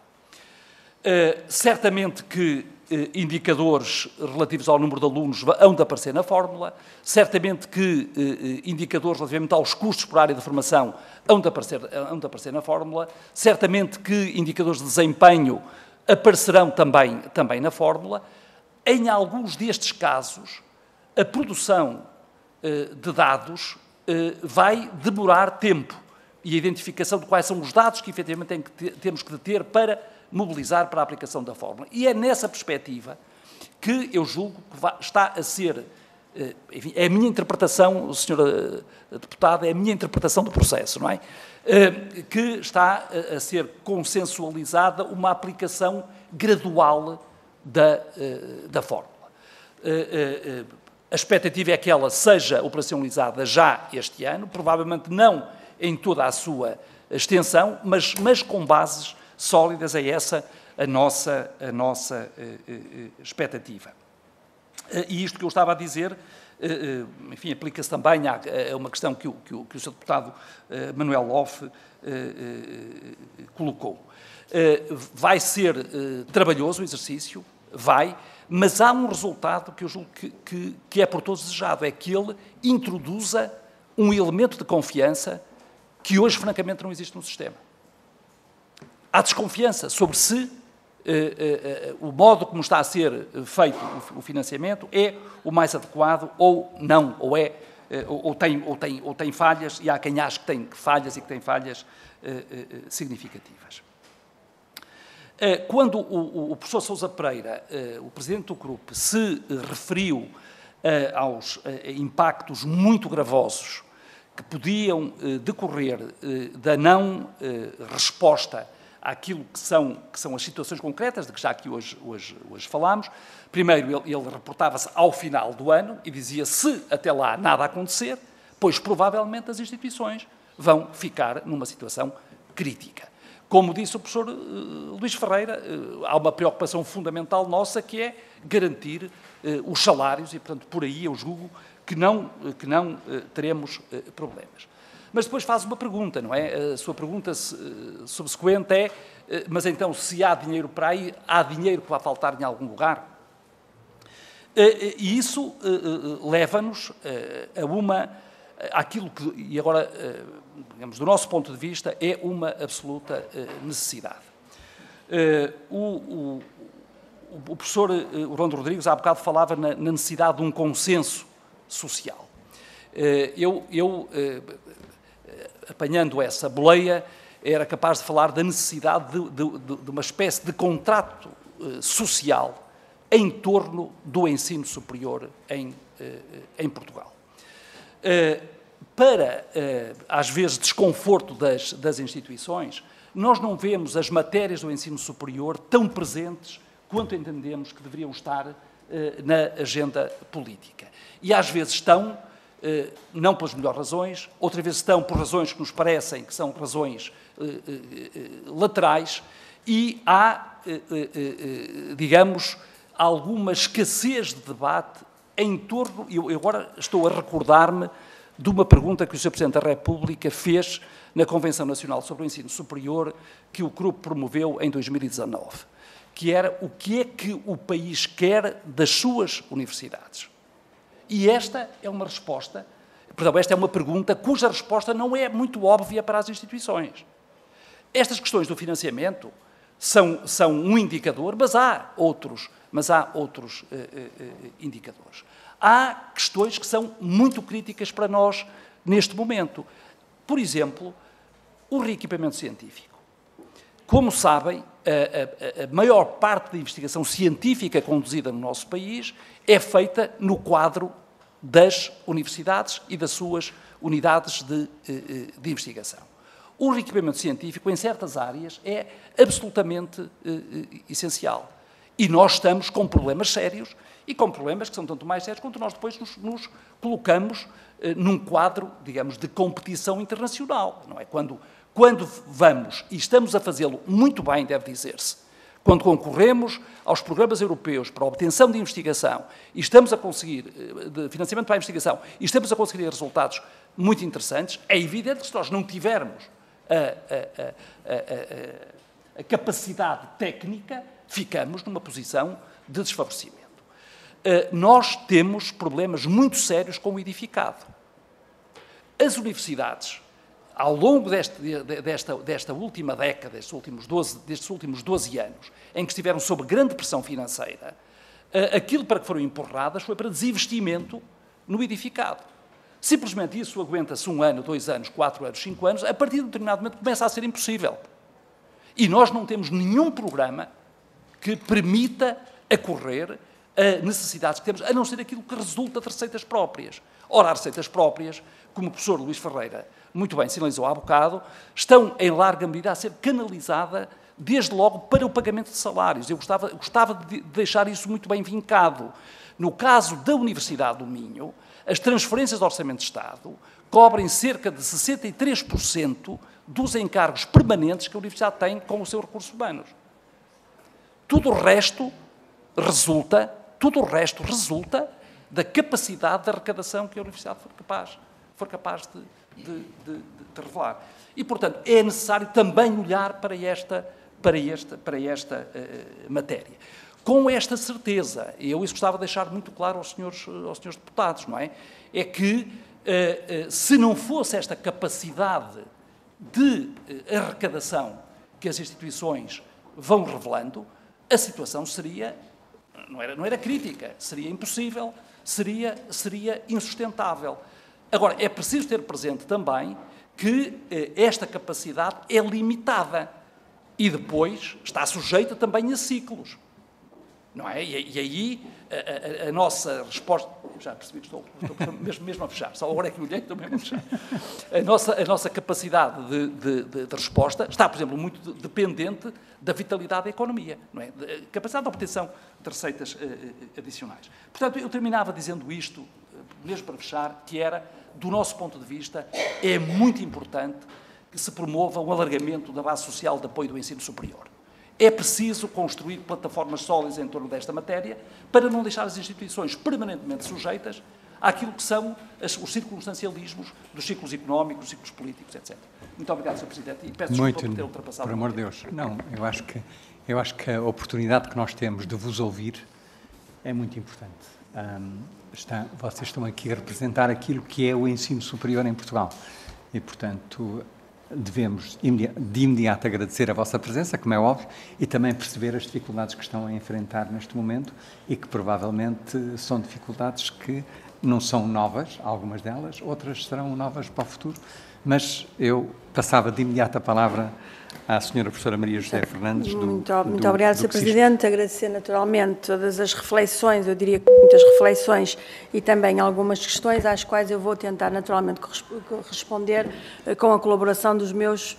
Certamente que indicadores relativos ao número de alunos hão de aparecer na fórmula, certamente que indicadores relativamente aos custos por área de formação hão de aparecer na fórmula, certamente que indicadores de desempenho aparecerão também na fórmula. Em alguns destes casos, a produção de dados vai demorar tempo e a identificação de quais são os dados que efetivamente temos que ter para mobilizar para a aplicação da fórmula. E é nessa perspectiva que eu julgo que está a ser, enfim, é a minha interpretação, Sra. Deputada, é a minha interpretação do processo, não é? Que está a ser consensualizada uma aplicação gradual da fórmula. A expectativa é que ela seja operacionalizada já este ano, provavelmente não em toda a sua extensão, mas com bases sólidas, é essa a nossa expectativa. E isto que eu estava a dizer, enfim, aplica-se também a uma questão que o Sr. Deputado Manuel Loff colocou. Vai ser trabalhoso o exercício, mas há um resultado que eu julgo que é por todos desejado, é que ele introduza um elemento de confiança que hoje, francamente, não existe no sistema. Há desconfiança sobre se o modo como está a ser feito o financiamento é o mais adequado ou não, ou tem falhas, e há quem ache que tem falhas e que tem falhas significativas. Quando o professor Sousa Pereira, o presidente do CRUP, se referiu aos impactos muito gravosos que podiam decorrer da não resposta àquilo que são as situações concretas, de que já aqui hoje falámos. Primeiro, ele reportava-se ao final do ano e dizia: se até lá nada acontecer, pois provavelmente as instituições vão ficar numa situação crítica. Como disse o professor Luís Ferreira, há uma preocupação fundamental nossa, que é garantir os salários e, portanto, por aí eu julgo que não teremos problemas. Mas depois faz uma pergunta, não é? A sua pergunta subsequente é: mas então, se há dinheiro para aí, há dinheiro que vai faltar em algum lugar? E isso leva-nos àquilo que, e agora, digamos, do nosso ponto de vista, é uma absoluta necessidade. O professor Orlando Rodrigues, há bocado, falava na necessidade de um consenso social. Apanhando essa boleia, era capaz de falar da necessidade de uma espécie de contrato social em torno do ensino superior em Portugal. Para, às vezes, desconforto das instituições, nós não vemos as matérias do ensino superior tão presentes quanto entendemos que deveriam estar na agenda política. E às vezes estão, não pelas melhores razões, outras vezes estão por razões que nos parecem que são razões laterais, e há, digamos, alguma escassez de debate em torno. Eu agora estou a recordar-me de uma pergunta que o Sr. Presidente da República fez na Convenção Nacional sobre o Ensino Superior, que o CRUP promoveu em 2019, que era: o que é que o país quer das suas universidades? E esta é uma resposta, perdão, esta é uma pergunta cuja resposta não é muito óbvia para as instituições. Estas questões do financiamento são um indicador, mas há outros indicadores. Há questões que são muito críticas para nós neste momento. Por exemplo, o reequipamento científico. Como sabem, a maior parte da investigação científica conduzida no nosso país é feita no quadro das universidades e das suas unidades de investigação. O reequipamento científico, em certas áreas, é absolutamente essencial. E nós estamos com problemas sérios e com problemas que são tanto mais sérios quanto nós depois nos colocamos num quadro, digamos, de competição internacional, não é? Quando vamos, e estamos a fazê-lo muito bem, deve dizer-se, quando concorremos aos programas europeus para a obtenção de investigação e estamos a conseguir, de financiamento para a investigação, e estamos a conseguir resultados muito interessantes, é evidente que se nós não tivermos a capacidade técnica, ficamos numa posição de desfavorecimento. Nós temos problemas muito sérios com o edificado. As universidades, ao longo desta última década, destes últimos 12 anos, em que estiveram sob grande pressão financeira, aquilo para que foram empurradas foi para desinvestimento no edificado. Simplesmente isso aguenta-se 1 ano, 2 anos, 4 anos, 5 anos, a partir de um determinado momento começa a ser impossível. E nós não temos nenhum programa que permita acorrer a necessidades que temos, a não ser aquilo que resulta de receitas próprias. Ora, as receitas próprias, como o professor Luís Ferreira muito bem sinalizou há bocado, estão em larga medida a ser canalizadas desde logo para o pagamento de salários. Eu gostava de deixar isso muito bem vincado. No caso da Universidade do Minho, as transferências do Orçamento de Estado cobrem cerca de 63% dos encargos permanentes que a Universidade tem com os seus recursos humanos. Tudo o resto resulta da capacidade de arrecadação que a Universidade for capaz de revelar. E, portanto, é necessário também olhar para esta matéria. Com esta certeza, e eu isso gostava de deixar muito claro aos senhores deputados, não é? É que, se não fosse esta capacidade de arrecadação que as instituições vão revelando, a situação seria, não era crítica, seria impossível, seria insustentável. Agora, é preciso ter presente também que esta capacidade é limitada e depois está sujeita também a ciclos. Não é? E aí a nossa resposta... Já percebi que estou mesmo a fechar, só agora é que olhei, estou mesmo a fechar. A nossa capacidade de resposta está, por exemplo, muito dependente da vitalidade da economia, não é? Capacidade de obtenção de receitas adicionais. Portanto, eu terminava dizendo isto, mesmo para fechar, que era, do nosso ponto de vista, é muito importante que se promova o alargamento da base social de apoio do ensino superior. É preciso construir plataformas sólidas em torno desta matéria para não deixar as instituições permanentemente sujeitas àquilo que são os circunstancialismos dos ciclos económicos, dos ciclos políticos, etc. Muito obrigado, Sr. Presidente, e peço desculpa por ter ultrapassado. Por amor de Deus. Não, eu acho que a oportunidade que nós temos de vos ouvir é muito importante. Vocês estão aqui a representar aquilo que é o ensino superior em Portugal. E, portanto, devemos de imediato agradecer a vossa presença, como é óbvio, e também perceber as dificuldades que estão a enfrentar neste momento e que provavelmente são dificuldades que não são novas, algumas delas, outras serão novas para o futuro, mas eu passava de imediato a palavra à Sra. Professora Maria José Fernandes. Muito obrigada, Sr. Presidente. Agradecer naturalmente todas as reflexões, eu diria que muitas reflexões e também algumas questões às quais eu vou tentar naturalmente responder com a colaboração dos meus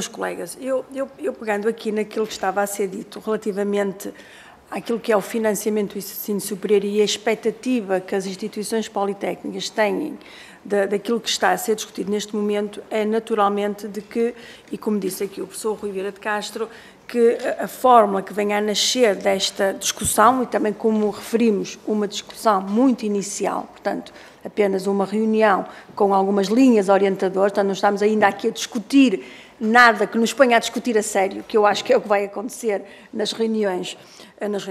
colegas. Eu pegando aqui naquilo que estava a ser dito relativamente àquilo que é o financiamento do ensino superior e a expectativa que as instituições politécnicas têm daquilo que está a ser discutido neste momento, é naturalmente de que, e como disse aqui o professor Rui Vieira de Castro, que a fórmula que venha a nascer desta discussão, e também como referimos, uma discussão muito inicial, portanto, apenas uma reunião com algumas linhas orientadoras, portanto, não estamos ainda aqui a discutir nada que nos ponha a discutir a sério, que eu acho que é o que vai acontecer nas reuniões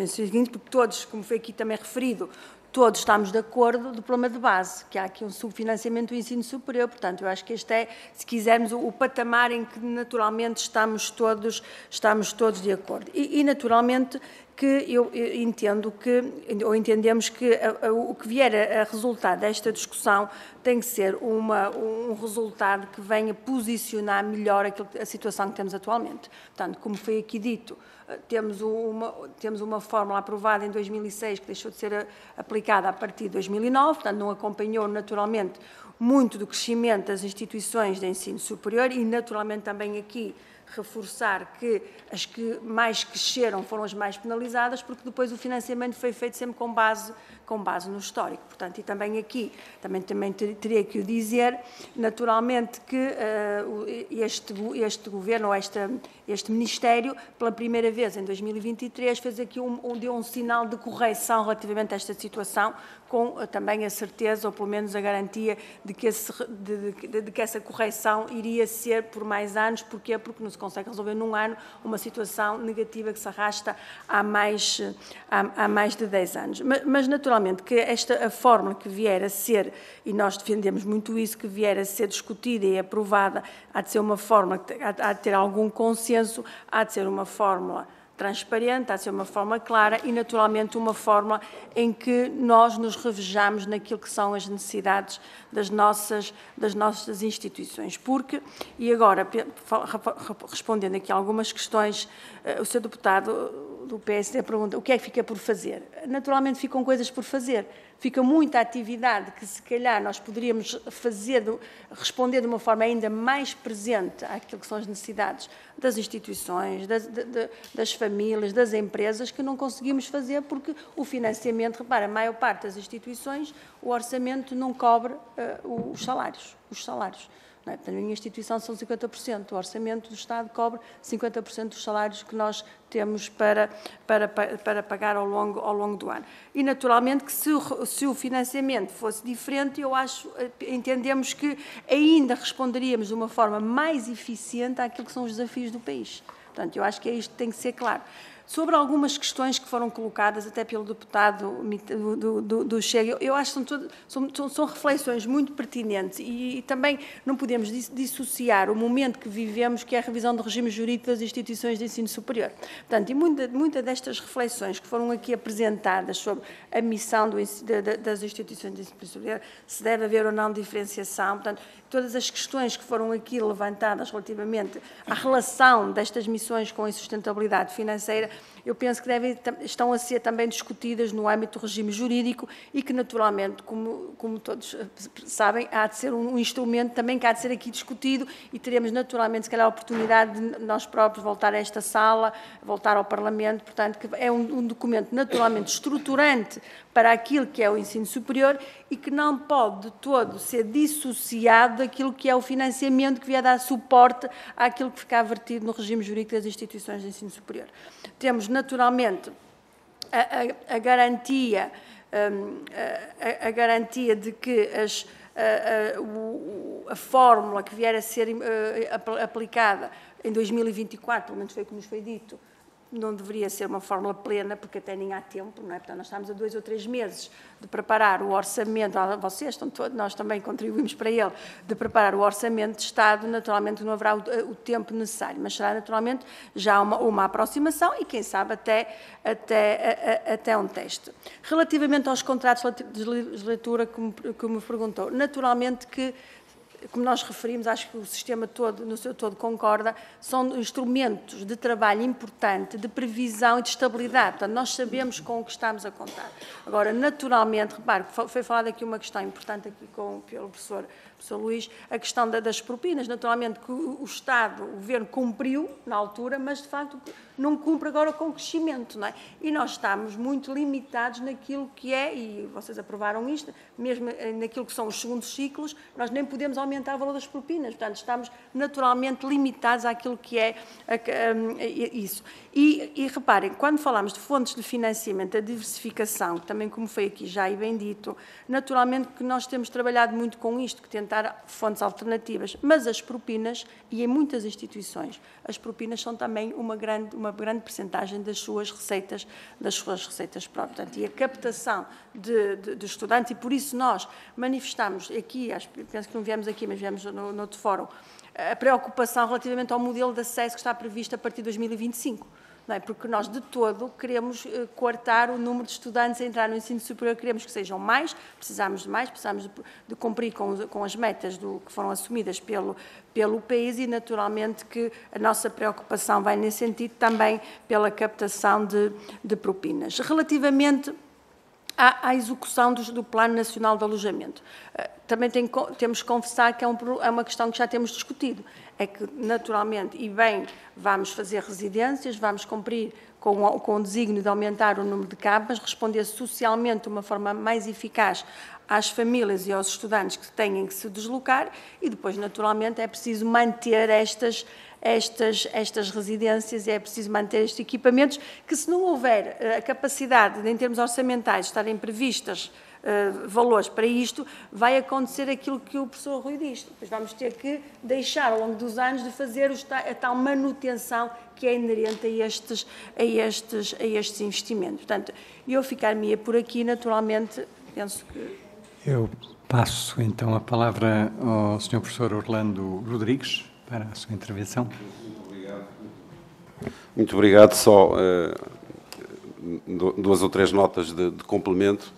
seguintes, porque todos, como foi aqui também referido, todos estamos de acordo do problema de base, que há aqui um subfinanciamento do ensino superior, portanto, eu acho que este é, se quisermos, o patamar em que naturalmente estamos todos de acordo. E naturalmente, que eu entendo que, ou entendemos que o que vier a resultar desta discussão tem que ser um resultado que venha posicionar melhor a situação que temos atualmente. Portanto, como foi aqui dito, temos uma fórmula aprovada em 2006 que deixou de ser aplicada a partir de 2009, portanto, não acompanhou naturalmente muito do crescimento das instituições de ensino superior e, naturalmente, também aqui reforçar que as que mais cresceram foram as mais penalizadas, porque depois o financiamento foi feito sempre com base no histórico. Portanto, e também aqui, também teria que o dizer, naturalmente que este Governo, ou este Ministério, pela primeira vez em 2023, fez aqui deu um sinal de correção relativamente a esta situação, com também a certeza, ou pelo menos a garantia, de que essa correção iria ser por mais anos. Porquê? Porque não se consegue resolver num ano uma situação negativa que se arrasta há mais de 10 anos. Mas naturalmente, que a fórmula que vier a ser, e nós defendemos muito isso, que vier a ser discutida e aprovada, há de ser uma fórmula, há de ter algum consenso, há de ser uma fórmula transparente, há de ser uma forma clara e, naturalmente, uma forma em que nós nos revejamos naquilo que são as necessidades das nossas instituições. Porque, e agora, respondendo aqui a algumas questões, o Sr. Deputado do PSD pergunta o que é que fica por fazer. Naturalmente, ficam coisas por fazer. Fica muita atividade que, se calhar, nós poderíamos responder de uma forma ainda mais presente àquilo que são as necessidades das instituições, das famílias, das empresas, que não conseguimos fazer porque o financiamento, repara, a maior parte das instituições, o orçamento não cobre os salários. Portanto, a minha instituição são 50%, o orçamento do Estado cobre 50% dos salários que nós temos para pagar ao longo do ano. E, naturalmente, que se o financiamento fosse diferente, entendemos que ainda responderíamos de uma forma mais eficiente àquilo que são os desafios do país. Portanto, eu acho que é isto que tem que ser claro. Sobre algumas questões que foram colocadas até pelo deputado do Chega, eu acho que são reflexões muito pertinentes e também não podemos dissociar o momento que vivemos, que é a revisão do regime jurídico das instituições de ensino superior. Portanto, e muitas destas reflexões que foram aqui apresentadas sobre a missão das instituições de ensino superior, se deve haver ou não diferenciação, portanto, todas as questões que foram aqui levantadas relativamente à relação destas missões com a insustentabilidade financeira, eu penso que estão a ser também discutidas no âmbito do regime jurídico e que, naturalmente, como todos sabem, há de ser um instrumento também que há de ser aqui discutido e teremos, naturalmente, se calhar, a oportunidade de nós próprios voltar a esta sala, voltar ao Parlamento. Portanto, que é um documento, naturalmente, estruturante para aquilo que é o ensino superior e que não pode de todo ser dissociado daquilo que é o financiamento que vier dar suporte àquilo que fica vertido no regime jurídico das instituições de ensino superior. Temos, naturalmente, a garantia de que a fórmula que vier a ser aplicada em 2024, pelo menos foi como nos foi dito, não deveria ser uma fórmula plena, porque até nem há tempo, não é? Portanto, nós estamos a 2 ou 3 meses de preparar o orçamento, vocês estão todos, nós também contribuímos para ele, de preparar o orçamento de Estado. Naturalmente não haverá o tempo necessário, mas será naturalmente já uma aproximação e, quem sabe, até um teste. Relativamente aos contratos de legislatura, como me perguntou, naturalmente que, como nós referimos, acho que o sistema todo, no seu todo, concorda, são instrumentos de trabalho importante, de previsão e de estabilidade. Portanto, nós sabemos com o que estamos a contar. Agora, naturalmente, repare, foi falada aqui uma questão importante aqui pelo professor Luís, a questão das propinas. Naturalmente que o Estado, o Governo, cumpriu na altura, mas, de facto, não cumpre agora com o crescimento, não é? E nós estamos muito limitados naquilo que é, e vocês aprovaram isto, mesmo naquilo que são os segundos ciclos, nós nem podemos aumentar o valor das propinas. Portanto, estamos naturalmente limitados àquilo que é isso. E reparem, quando falamos de fontes de financiamento, a diversificação, também como foi aqui já e bem dito, naturalmente que nós temos trabalhado muito com isto, que tentar fontes alternativas, mas as propinas, e em muitas instituições, as propinas são também uma grande percentagem das suas receitas próprias. Portanto, e a captação de estudantes, e por isso nós manifestamos aqui, penso que não viemos aqui, mas viemos no outro fórum, a preocupação relativamente ao modelo de acesso que está previsto a partir de 2025. Não é? Porque nós, de todo, queremos coartar o número de estudantes a entrar no ensino superior, queremos que sejam mais, precisamos de cumprir com as metas que foram assumidas pelo país e, naturalmente, que a nossa preocupação vai nesse sentido também pela captação de propinas. Relativamente à execução do Plano Nacional de Alojamento, também temos que confessar que é uma questão que já temos discutido. É que, naturalmente, e bem, vamos fazer residências, vamos cumprir com o desígnio de aumentar o número de camas, responder socialmente de uma forma mais eficaz às famílias e aos estudantes que têm que se deslocar e depois, naturalmente, é preciso manter estas residências e é preciso manter estes equipamentos que, se não houver a capacidade, em termos orçamentais, de estarem previstas valores para isto, vai acontecer aquilo que o professor Rui diz. Depois vamos ter que deixar, ao longo dos anos, de fazer a tal manutenção que é inerente a estes investimentos. Portanto, eu ficar-me por aqui, naturalmente, penso que... Eu passo, então, a palavra ao Sr. Professor Orlando Rodrigues para a sua intervenção. Muito obrigado. Muito obrigado. Só duas ou três notas de complemento.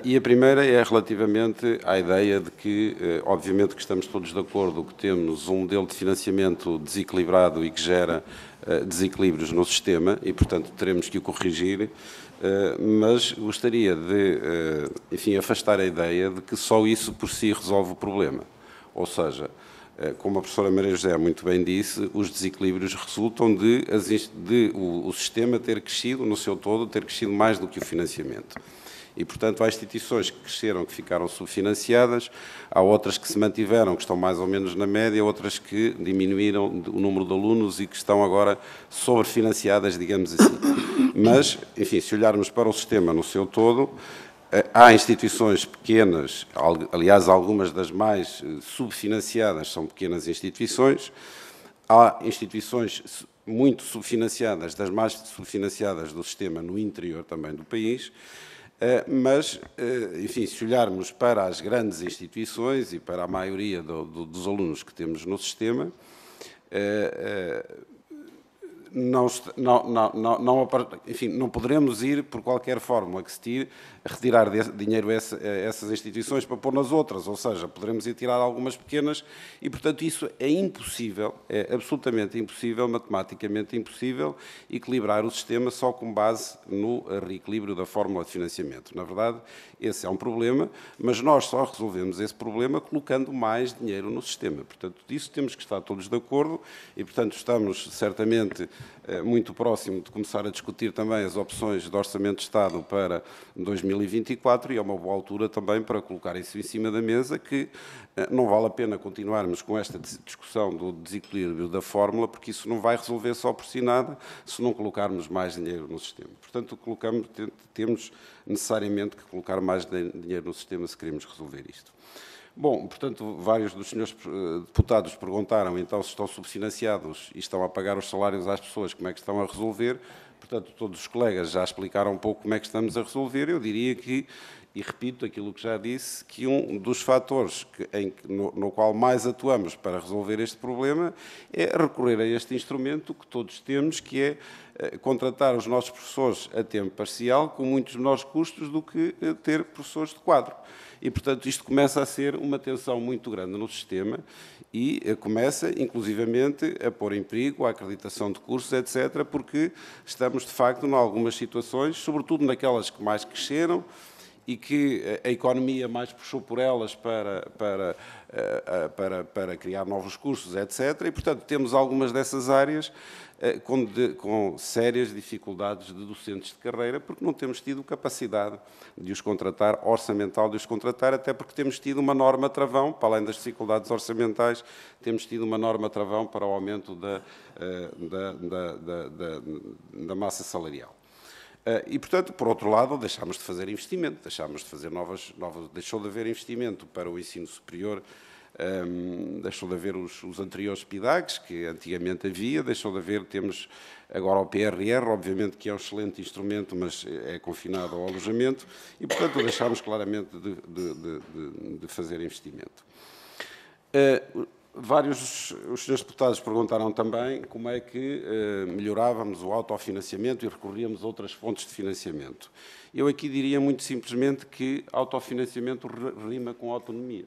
E a primeira é relativamente à ideia de que, obviamente que estamos todos de acordo que temos um modelo de financiamento desequilibrado e que gera desequilíbrios no sistema e, portanto, teremos que o corrigir, mas gostaria de, enfim, afastar a ideia de que só isso por si resolve o problema. Ou seja, como a professora Maria José muito bem disse, os desequilíbrios resultam de o sistema ter crescido, no seu todo, ter crescido mais do que o financiamento. E, portanto, há instituições que cresceram, que ficaram subfinanciadas, há outras que se mantiveram, que estão mais ou menos na média, outras que diminuíram o número de alunos e que estão agora sobrefinanciadas, digamos assim. Mas, enfim, se olharmos para o sistema no seu todo, há instituições pequenas, aliás, algumas das mais subfinanciadas são pequenas instituições, há instituições muito subfinanciadas, das mais subfinanciadas do sistema no interior também do país, mas, enfim, se olharmos para as grandes instituições e para a maioria dos alunos que temos no sistema, enfim, não poderemos ir por qualquer fórmula que se tire, retirar dinheiro a essas instituições para pôr nas outras, ou seja, poderemos ir tirar algumas pequenas e, portanto, isso é impossível, é absolutamente impossível, matematicamente impossível, equilibrar o sistema só com base no reequilíbrio da fórmula de financiamento. Na verdade, esse é um problema, mas nós só resolvemos esse problema colocando mais dinheiro no sistema. Portanto, disso temos que estar todos de acordo e, portanto, estamos certamente muito próximo de começar a discutir também as opções de Orçamento de Estado para 2024 e é uma boa altura também para colocar isso em cima da mesa, que não vale a pena continuarmos com esta discussão do desequilíbrio da fórmula, porque isso não vai resolver só por si nada se não colocarmos mais dinheiro no sistema. Portanto, temos necessariamente que colocar mais dinheiro no sistema se queremos resolver isto. Bom, portanto, vários dos senhores deputados perguntaram, então, se estão subfinanciados e estão a pagar os salários às pessoas, como é que estão a resolver. Portanto, todos os colegas já explicaram um pouco como é que estamos a resolver. Eu diria que, e repito aquilo que já disse, que um dos fatores no qual mais atuamos para resolver este problema é recorrer a este instrumento que todos temos, que é contratar os nossos professores a tempo parcial com muitos menores custos do que ter professores de quadro. E, portanto, isto começa a ser uma tensão muito grande no sistema e começa, inclusivamente, a pôr em perigo a acreditação de cursos, etc., porque estamos, de facto, em algumas situações, sobretudo naquelas que mais cresceram e que a economia mais puxou por elas para criar novos cursos, etc., e, portanto, temos algumas dessas áreas com sérias dificuldades de docentes de carreira, porque não temos tido capacidade de os contratar, orçamental de os contratar, até porque temos tido uma norma travão, para além das dificuldades orçamentais, temos tido uma norma travão para o aumento da massa salarial. E, portanto, por outro lado, deixámos de fazer investimento, deixou de haver investimento para o ensino superior, deixou de haver os anteriores PIDAGs, que antigamente havia, deixou de haver, temos agora o PRR, obviamente que é um excelente instrumento, mas é confinado ao alojamento, e, portanto, deixámos claramente de fazer investimento. Os senhores deputados perguntaram também como é que melhorávamos o autofinanciamento e recorríamos a outras fontes de financiamento. Eu aqui diria muito simplesmente que autofinanciamento rima com autonomia.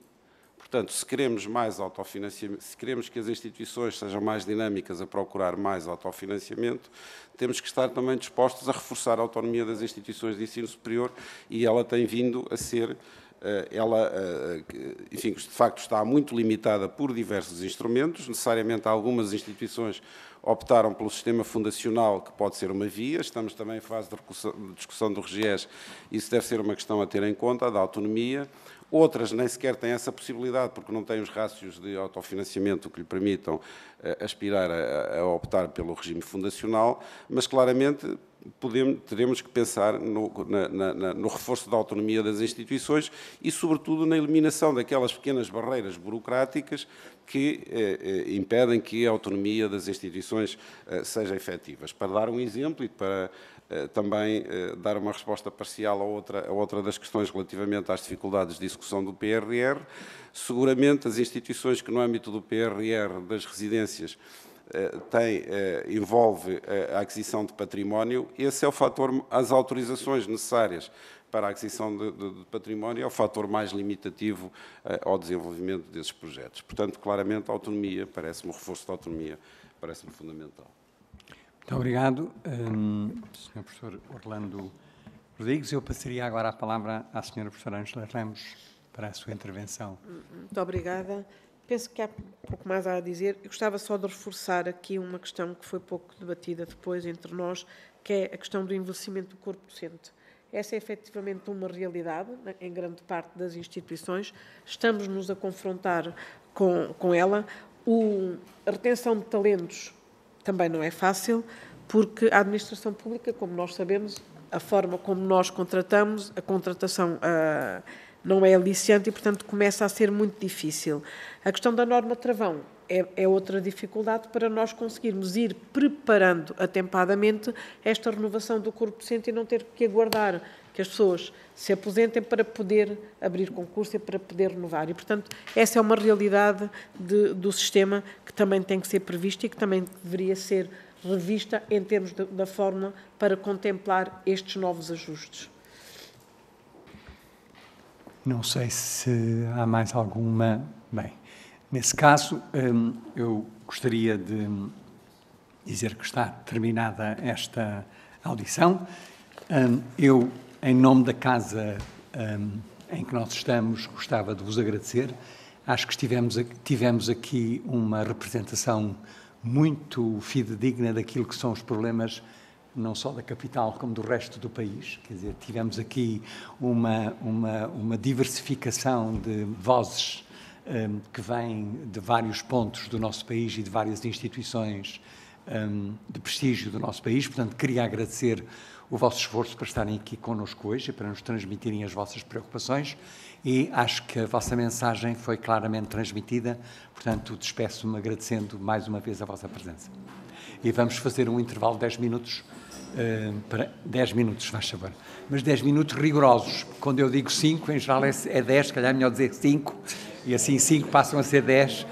Portanto, se queremos mais autofinanciamento, se queremos que as instituições sejam mais dinâmicas a procurar mais autofinanciamento, temos que estar também dispostos a reforçar a autonomia das instituições de ensino superior e ela tem vindo a ser ela, enfim, de facto está muito limitada por diversos instrumentos. Necessariamente algumas instituições optaram pelo sistema fundacional, que pode ser uma via. Estamos também em fase de discussão do RGES. Isso deve ser uma questão a ter em conta, da autonomia. Outras nem sequer têm essa possibilidade, porque não têm os rácios de autofinanciamento que lhe permitam aspirar a optar pelo regime fundacional, mas claramente teremos que pensar no reforço da autonomia das instituições e, sobretudo, na eliminação daquelas pequenas barreiras burocráticas que impedem que a autonomia das instituições seja efetiva. Para dar um exemplo e para também dar uma resposta parcial a outra das questões relativamente às dificuldades de execução do PRR, seguramente as instituições que no âmbito do PRR das residências envolve a aquisição de património, esse é o fator, as autorizações necessárias para a aquisição de património é o fator mais limitativo ao desenvolvimento desses projetos. Portanto, claramente, a autonomia, parece-me, o reforço da autonomia, parece-me fundamental. Muito obrigado, Sr. Professor Orlando Rodrigues. Eu passaria agora a palavra à Sra. Professora Ângela Ramos para a sua intervenção. Muito obrigada. Penso que há pouco mais a dizer. Eu gostava só de reforçar aqui uma questão que foi pouco debatida depois entre nós, que é a questão do envelhecimento do corpo docente. Essa é efetivamente uma realidade em grande parte das instituições. Estamos-nos a confrontar com ela. A retenção de talentos também não é fácil, porque a administração pública, como nós sabemos, a forma como nós contratamos, a contratação não é aliciante e, portanto, começa a ser muito difícil. A questão da norma travão é outra dificuldade para nós conseguirmos ir preparando atempadamente esta renovação do corpo docente e não ter que aguardar que as pessoas se aposentem para poder abrir concurso e para poder renovar. E, portanto, essa é uma realidade do sistema que também tem que ser prevista e que também deveria ser revista em termos da fórmula para contemplar estes novos ajustes. Não sei se há mais alguma... Bem, nesse caso, eu gostaria de dizer que está terminada esta audição. Eu, em nome da casa em que nós estamos, gostava de vos agradecer. Acho que tivemos aqui uma representação muito fidedigna daquilo que são os problemas não só da capital, como do resto do país. Quer dizer, tivemos aqui uma diversificação de vozes que vêm de vários pontos do nosso país e de várias instituições de prestígio do nosso país. Portanto, queria agradecer o vosso esforço para estarem aqui connosco hoje e para nos transmitirem as vossas preocupações, e acho que a vossa mensagem foi claramente transmitida. Portanto, despeço-me agradecendo mais uma vez a vossa presença. E vamos fazer um intervalo de 10 minutos, para 10 minutos, faz favor. Mas 10 minutos rigorosos. Quando eu digo 5, em geral é 10, se calhar é melhor dizer 5, e assim 5 passam a ser 10.